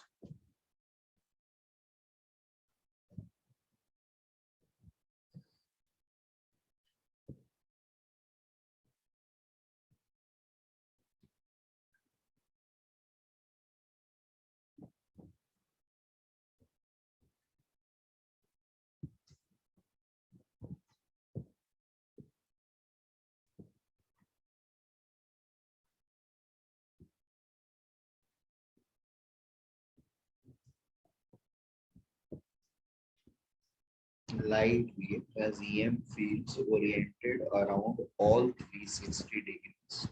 [SPEAKER 1] Light wave has EM fields oriented around all 360 degrees.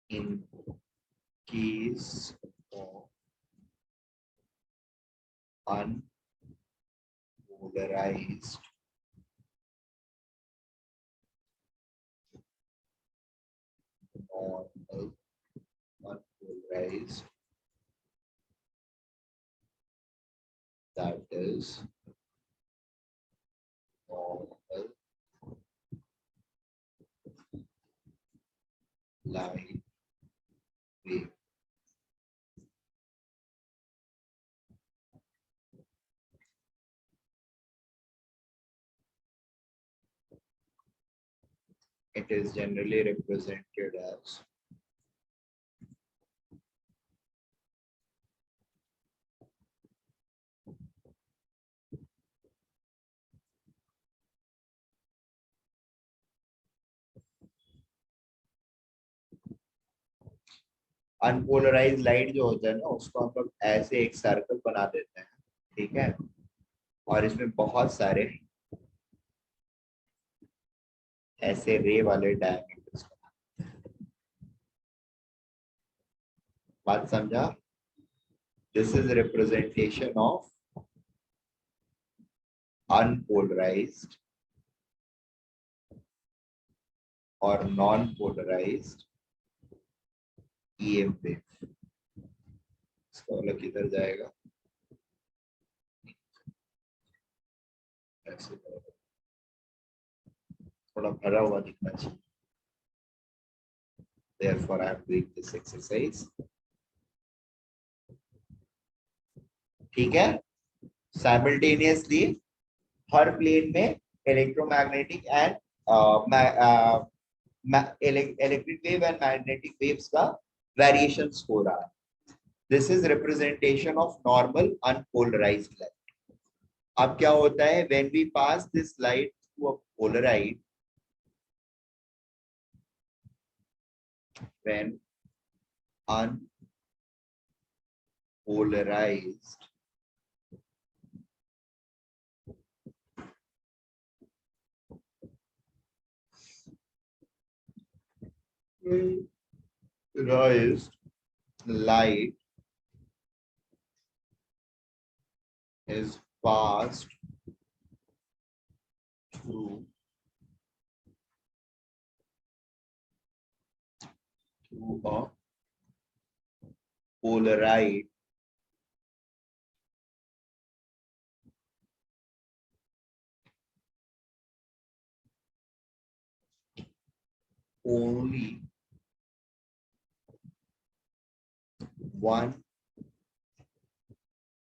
[SPEAKER 1] In case of unpolarized normal unpolarized, that is normal light wave. It is generally represented as unpolarise light जो होता है ना, उसको हम लोग ऐसे एक circle बना देते हैं, ठीक है, और इसमें बहुत सारे ऐसे रे वाले डायमीटर्स। बात समझा? This is representation of unpolarised और नॉन पोलराइज्ड EM वेव। इसका अलग किधर जाएगा? ऐसे थोड़ा भरा हुआ दिखना चाहिए। Therefore, I am doing this exercise. ठीक है? Simultaneously, हर प्लेन में electromagnetic and electric wave and magnetic waves का वेरिएशंस हो रहा है। This is representation of normal unpolarised light. अब क्या होता है, when we pass this light through a polaroid, when unpolarized raised light is passed through a polarized only one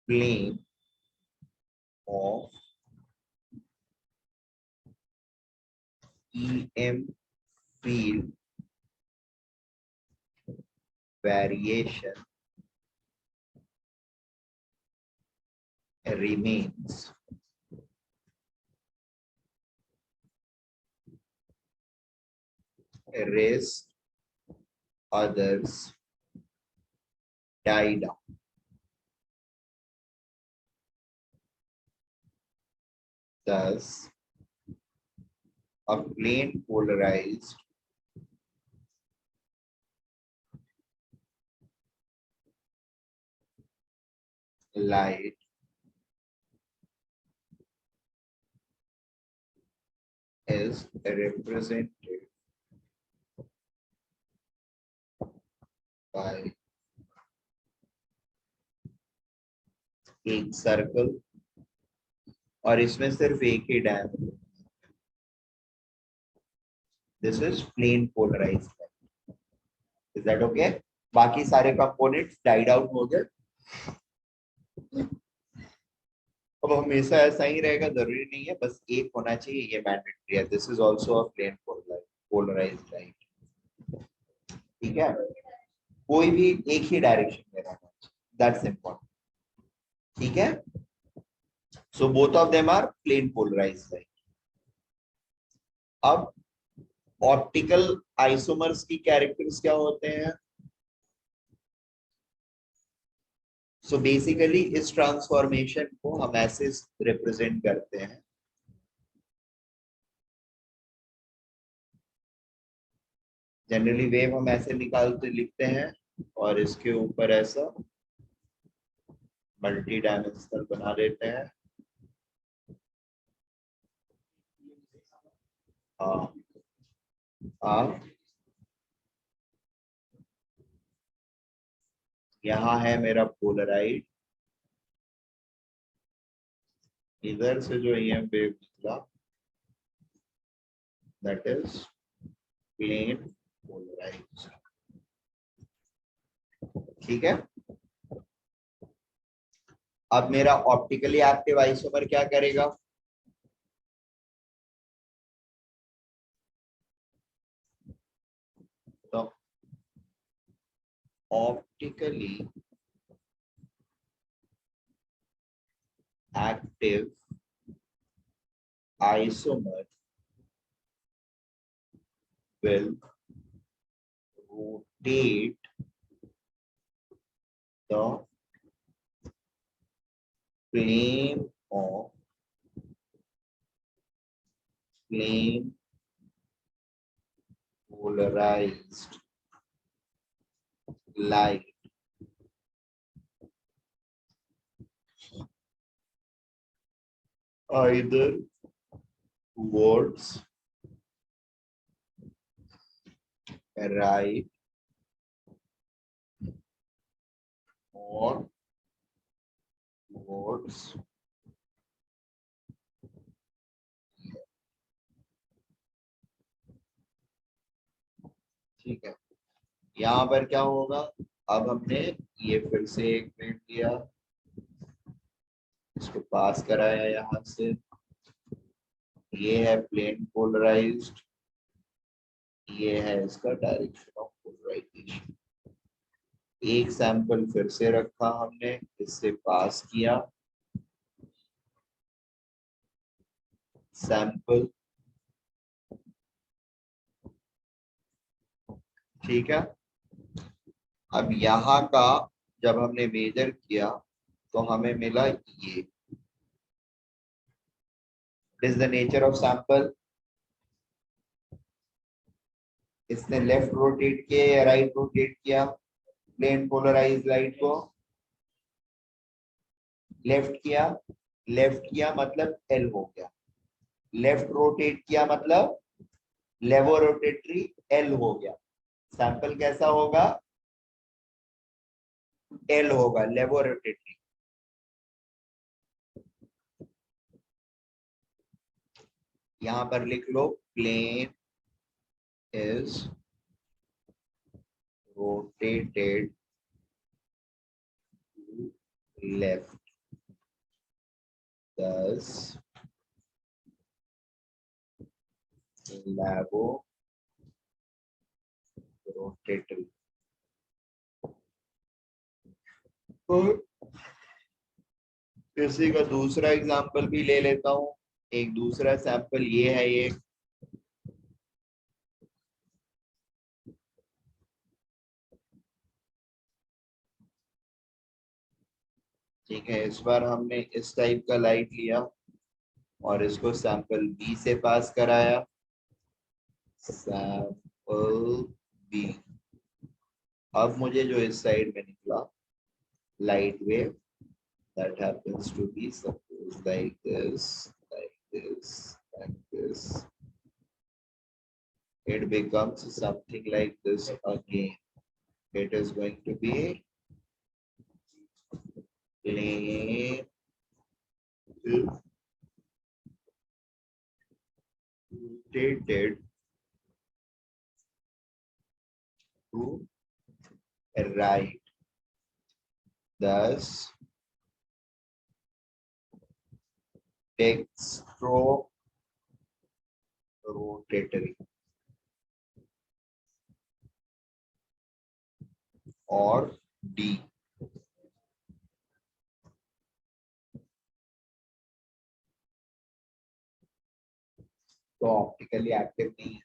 [SPEAKER 1] plane of EM field variation remains rest others die down. Thus, a plane polarized light is represented by एक circle और इसमें सिर्फ एक ही diameter. This is plane polarised light. Is that okay? बाकी सारे components died out हो गए. अब हमेशा ऐसा ही रहेगा जरूरी नहीं है, बस एक होना चाहिए, ये मैंडेटरी है. This is also a plane polarised light. ठीक है, कोई भी एक ही डायरेक्शन में रहना चाहिए. That's important. ठीक है, so both of them are plane polarised light. अब ऑप्टिकल आइसोमर्स की कैरेक्टर्स क्या होते हैं? सो बेसिकली इस ट्रांसफॉर्मेशन को हम ऐसे रिप्रेजेंट करते हैं. जनरली वेव हम ऐसे निकालते लिखते हैं और इसके ऊपर ऐसा मल्टी डायमेंशनल बना देते हैं. यहाँ है मेरा पोलराइड, इधर से जो EM वेव निकला दैट इज प्लेन पोलराइज्ड. ठीक है, अब मेरा ऑप्टिकली एक्टिव आइसोमर क्या करेगा? तो optically active isomer will rotate the plane of plane polarized light either towards right or towards left. ठीक है, यहाँ पर क्या होगा? अब हमने ये फिर से एक प्लेन लिया, इसको पास कराया यहाँ से. ये है प्लेन पोलराइज्ड, ये है इसका डायरेक्शन ऑफ पोलराइजेशन. एक सैंपल फिर से रखा हमने, इससे पास किया सैंपल. ठीक है, अब यहाँ का जब हमने मेजर किया तो हमें मिला ये. Is the nature of sample. इसने लेफ्ट रोटेट किया या राइट रोटेट किया? प्लेन पोलराइज्ड लाइट को लेफ्ट किया. लेफ्ट किया मतलब एल हो गया. लेफ्ट रोटेट किया मतलब लेवो रोटेटरी एल हो गया. सैंपल कैसा होगा? एल होगा, लेवो रोटेटरी. यहां पर लिख लो plane is rotated to left, thus labo rotatory. और इसी का दूसरा एग्जांपल भी ले लेता हूँ। एक दूसरा सैंपल ये है, ये ठीक है। इस बार हमने इस टाइप का लाइट लिया और इसको सैंपल बी से पास कराया, सैंपल बी। अब मुझे जो इस साइड में निकला light wave, that happens to be suppose like this, like this, like this. It becomes something like this again. It is going to be plane rotated to right. Thus, dextro rotatory or D. तो optically active नहीं है।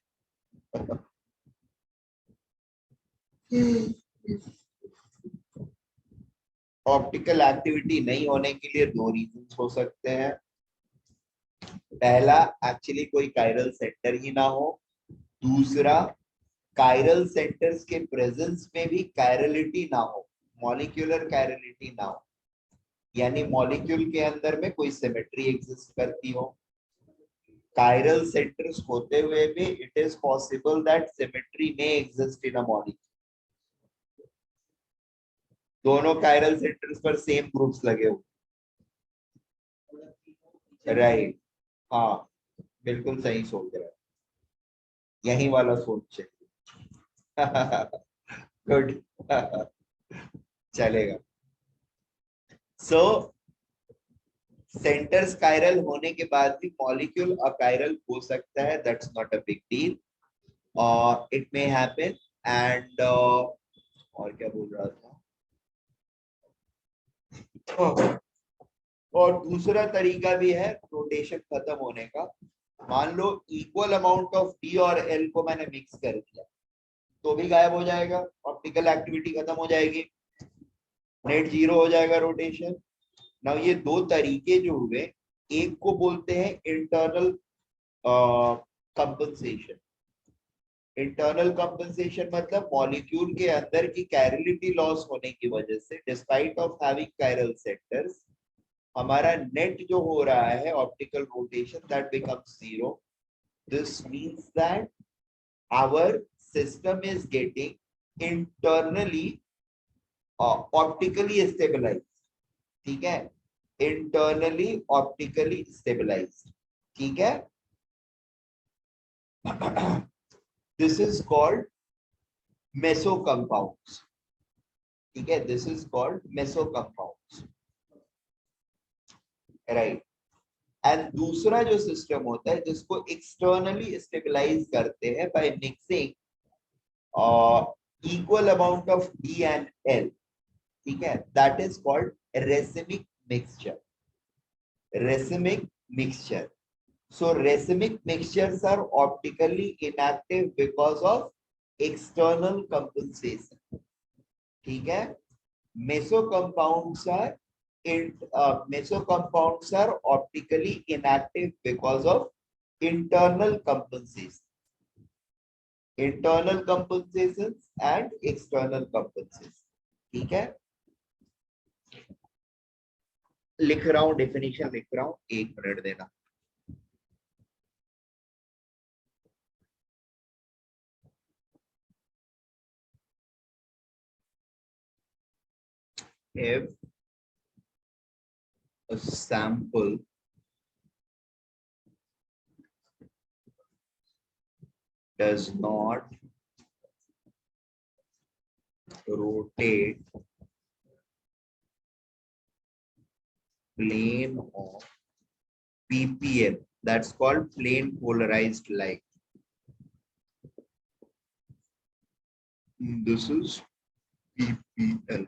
[SPEAKER 1] Optical activity नहीं होने के लिए दो reasons हो सकते हैं। पहला, एक्चुअली कोई कायरल सेंटर ही ना हो। दूसरा, कायरल सेंटर्स के प्रेजेंस में भी कायरलिटी ना हो, मॉलिक्यूलर कायरलिटी ना हो, यानी मॉलिक्यूल के अंदर में कोई सिमेट्री एग्जिस्ट करती हो। कायरल सेंटर्स होते हुए भी it is possible that symmetry may exist in a molecule। दोनों कायरल सेंटर्स पर सेम ग्रुप्स लगे हुए, राइट? हाँ, बिल्कुल सही सोच रहा है, यही वाला सोच चाहिए। गुड। चलेगा। सो सेंटर्स कायरल होने के बाद भी मॉलिक्यूल अकायरल हो सकता है, that's not a big deal, it may happen. And और क्या बोल रहा था, और दूसरा तरीका भी है रोटेशन खत्म होने का। मान लो इक्वल अमाउंट ऑफ डी और एल को मैंने मिक्स कर दिया तो भी गायब हो जाएगा, ऑप्टिकल एक्टिविटी खत्म हो जाएगी, नेट जीरो हो जाएगा रोटेशन। नाउ ये दो तरीके जो हुए, एक को बोलते हैं इंटरनल कंपनसेशन। इंटरनल कंपनसेशन मतलब मॉलिक्यूल के अंदर की कायरलिटी लॉस होने की वजह से despite of having chiral centres, हमारा नेट जो हो रहा है optical rotation that becomes zero. This means that our system is getting internally optically stabilised. ठीक है, इंटरनली ऑप्टिकली स्टेबलाइज्ड। ठीक है। This is called meso compounds. ठीक है, this is called meso compounds, right. And दूसरा जो सिस्टम होता है जिसको एक्सटर्नली स्टेबलाइज करते हैं by mixing equal amount of D and L, ठीक है, that is called racemic mixture. Racemic mixture. So racemic mixtures are optically inactive because of external compensation. ठीक है। meso compounds are optically inactive because of internal compensation, internal compensations and external compensation। ठीक है, लिख रहा हूं, definition लिख रहा हूं, एक मिनट देना। If a sample does not rotate plane of PPL, that's called plane polarized light. This is PPL.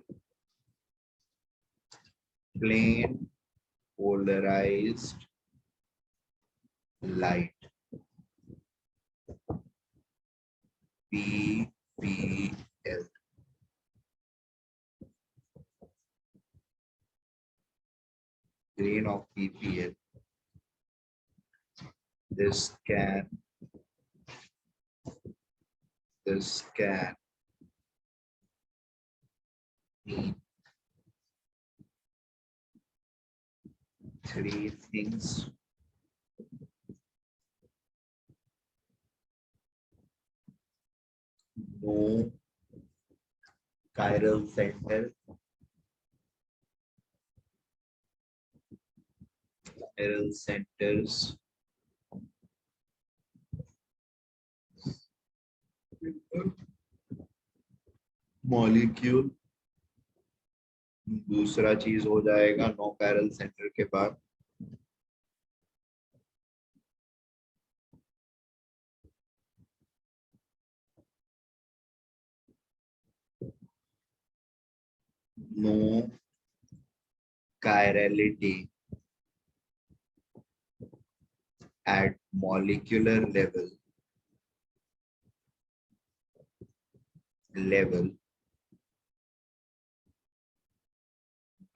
[SPEAKER 1] plane polarized light PPL. Grain of PPL. This can mean three things. No chiral center. Chiral centers. Molecule दूसरा चीज हो जाएगा no chiral centre के बाद no chirality at molecular level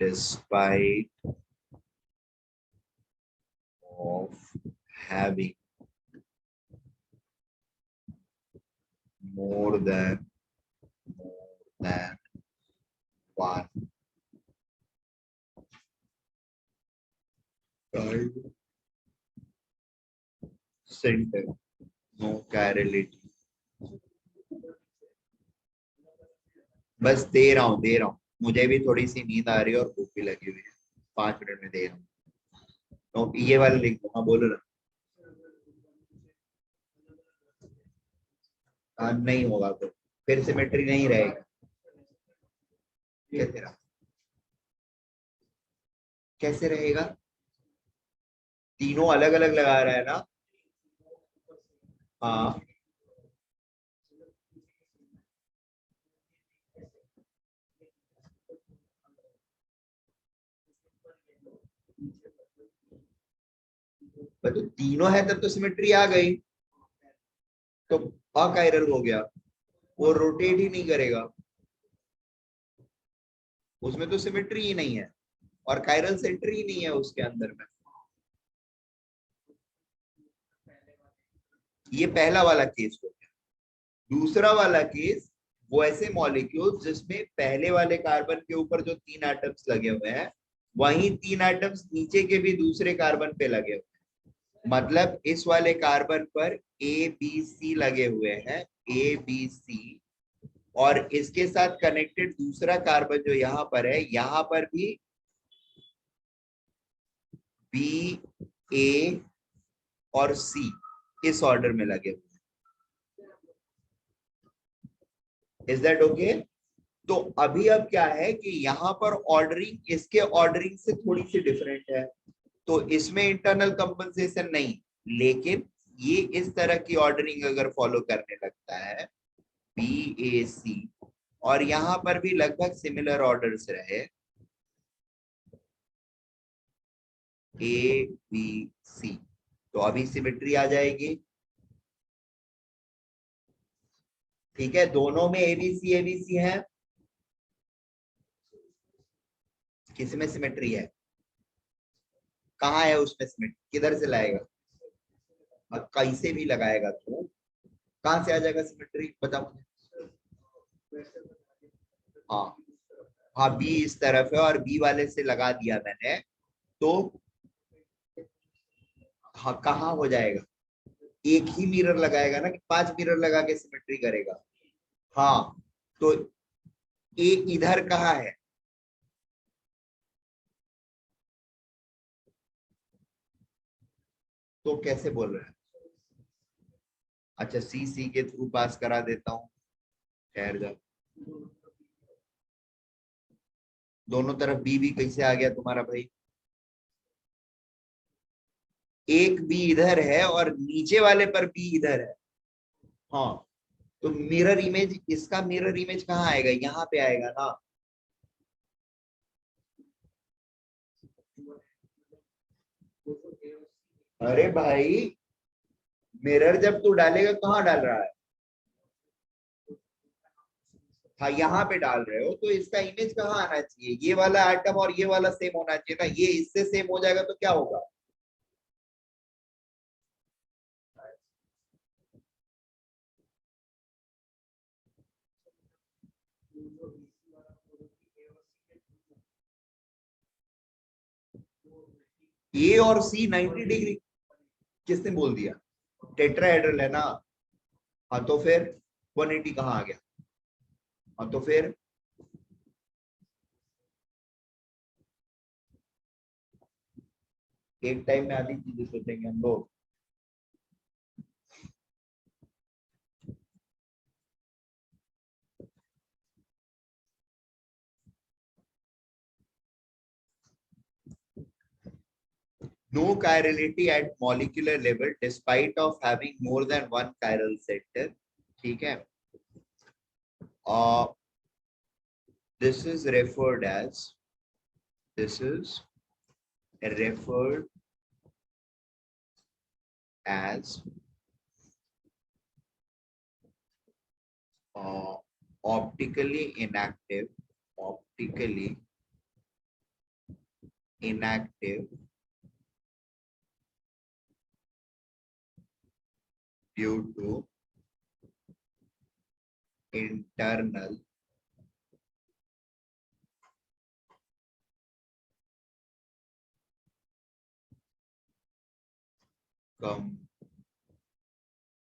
[SPEAKER 1] despite of having more than one center. No chirality. बस दे रहा हूँ मुझे भी थोड़ी सी नींद आ रही है और भूख भी लगी हुई है 5 मिनट में दे रहा हूँ तो ये वाला लिख दो हाँ बोलो ना नहीं होगा तो फिर सिमेट्री नहीं रहेगा कैसे रहेगा तीनों अलग अलग लगा रहा है ना हाँ तो तीनों है तब तो सिमेट्री आ गई तो अकायरल हो गया वो रोटेट ही नहीं करेगा उसमें तो सिमेट्री ही नहीं है और कायरल सेंटर ही नहीं है उसके अंदर में ये पहला वाला केस हो गया दूसरा वाला केस वो ऐसे मॉलिक्यूल जिसमें पहले वाले कार्बन के ऊपर जो 3 एटम्स लगे हुए हैं वहीं 3 एटम्स नीचे के भी दूसरे कार्बन पे लगे हुए हैं मतलब इस वाले कार्बन पर ए बी सी लगे हुए हैं ए बी सी और इसके साथ कनेक्टेड दूसरा कार्बन जो यहाँ पर है यहाँ पर भी बी ए और सी इस ऑर्डर में लगे हुए इज दैट ओके तो अभी अब क्या है कि यहाँ पर ऑर्डरिंग इसके ऑर्डरिंग से थोड़ी सी डिफरेंट है तो इसमें इंटरनल कंपनसेशन नहीं लेकिन ये इस तरह की ऑर्डरिंग अगर फॉलो करने लगता है बी ए सी और यहाँ पर भी लगभग सिमिलर ऑर्डर्स रहे ए बी सी तो अभी सिमेट्री आ जाएगी ठीक है दोनों में एबीसी है किसी में सिमेट्री है कहाँ है उसमें सिमेट्री किधर से लाएगा और कैसे भी लगाएगा तो कहां से आ जाएगा सिमेट्री बताओ हाँ हाँ बी इस तरफ है और बी वाले से लगा दिया मैंने तो हाँ कहाँ हो जाएगा एक ही मिरर लगाएगा ना कि 5 मिरर लगा के सिमेट्री करेगा हाँ तो ए इधर कहाँ है तो कैसे बोल रहे हैं अच्छा सी के थ्रू पास करा देता हूँ ठहर जा दोनों तरफ बी कैसे आ गया तुम्हारा भाई एक बी इधर है और नीचे वाले पर बी इधर है हाँ तो मिरर इमेज इसका मिरर इमेज कहाँ आएगा यहाँ पे आएगा ना अरे भाई, मिरर जब तू डालेगा कहाँ डाल रहा है? हाँ, यहाँ पे डाल रहे हो तो इसका इमेज कहाँ आना चाहिए? ये वाला एटम और ये वाला सेम होना चाहिए ना। ये इससे सेम हो जाएगा तो क्या होगा? ए और सी 90 डिग्री किसने बोल दिया? टेट्राहेड्रल है ना। हाँ तो फिर 180 कहाँ आ गया? हाँ तो फिर एक टाइम में आधी चीजें सोचेंगे हम लोग। No chirality at molecular level despite of having more than one chiral center. ठीक है. Uh, this is referred as optically inactive due to internal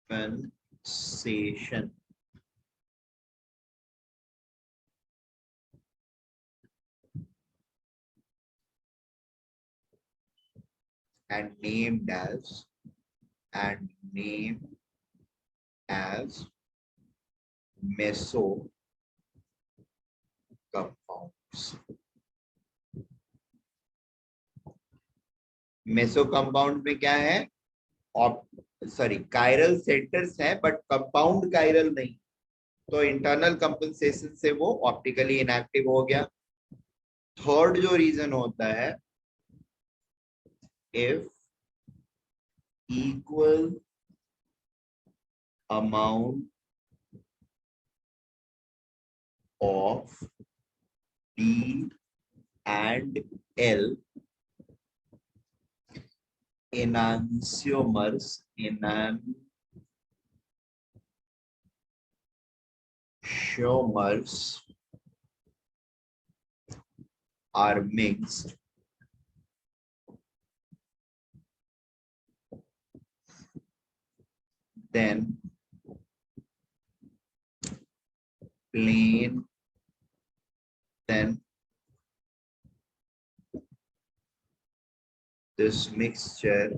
[SPEAKER 1] compensation and named as meso compounds. Meso compound में क्या है? Sorry, chiral centres है but compound chiral नहीं, तो internal compensation से वो ऑप्टिकली इनएक्टिव हो गया. थर्ड जो रीजन होता है, if equal amount of D and L enantiomers are mixed, then plane then this mixture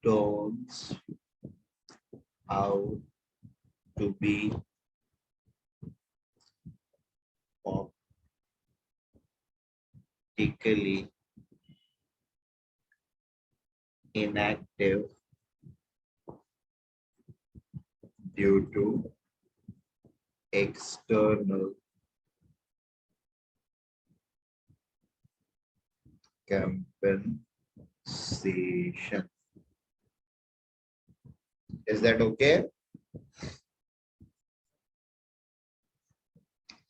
[SPEAKER 1] turns out to be optically inactive due to external compensation. Is that okay?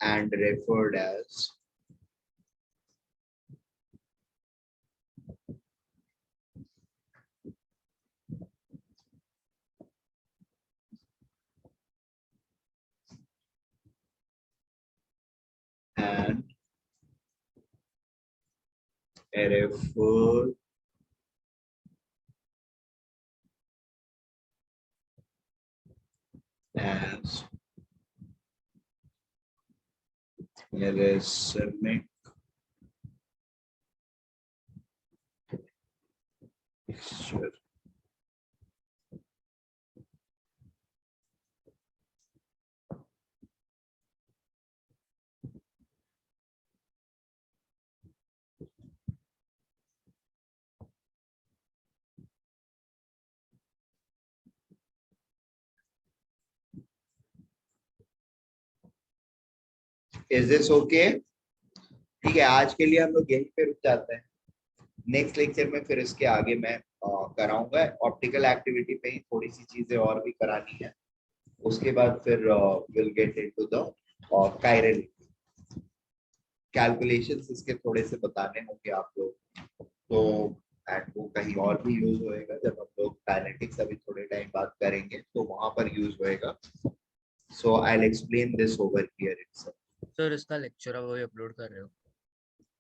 [SPEAKER 1] And referred as and referred as racemic mixture. Is this okay? ठीक है, आज के लिए हम लोग यहीं पे रुक जाते हैं। नेक्स्ट लेक्चर में फिर इसके आगे मैं कराऊंगा। ऑप्टिकल एक्टिविटी पे ही थोड़ी सी चीजें और भी करानी है, उसके बाद फिर will get into the chiral calculations, इसके थोड़े से बताने होंगे आप लोग तो, एंड वो कहीं और भी यूज होएगा जब हम लोग काइनेटिक्स अभी थोड़े टाइम बाद करेंगे तो वहां पर यूज होएगा। So I will explain this over here itself.
[SPEAKER 3] Sir इसका लेक्चर अब अभी अपलोड कर रहे हो?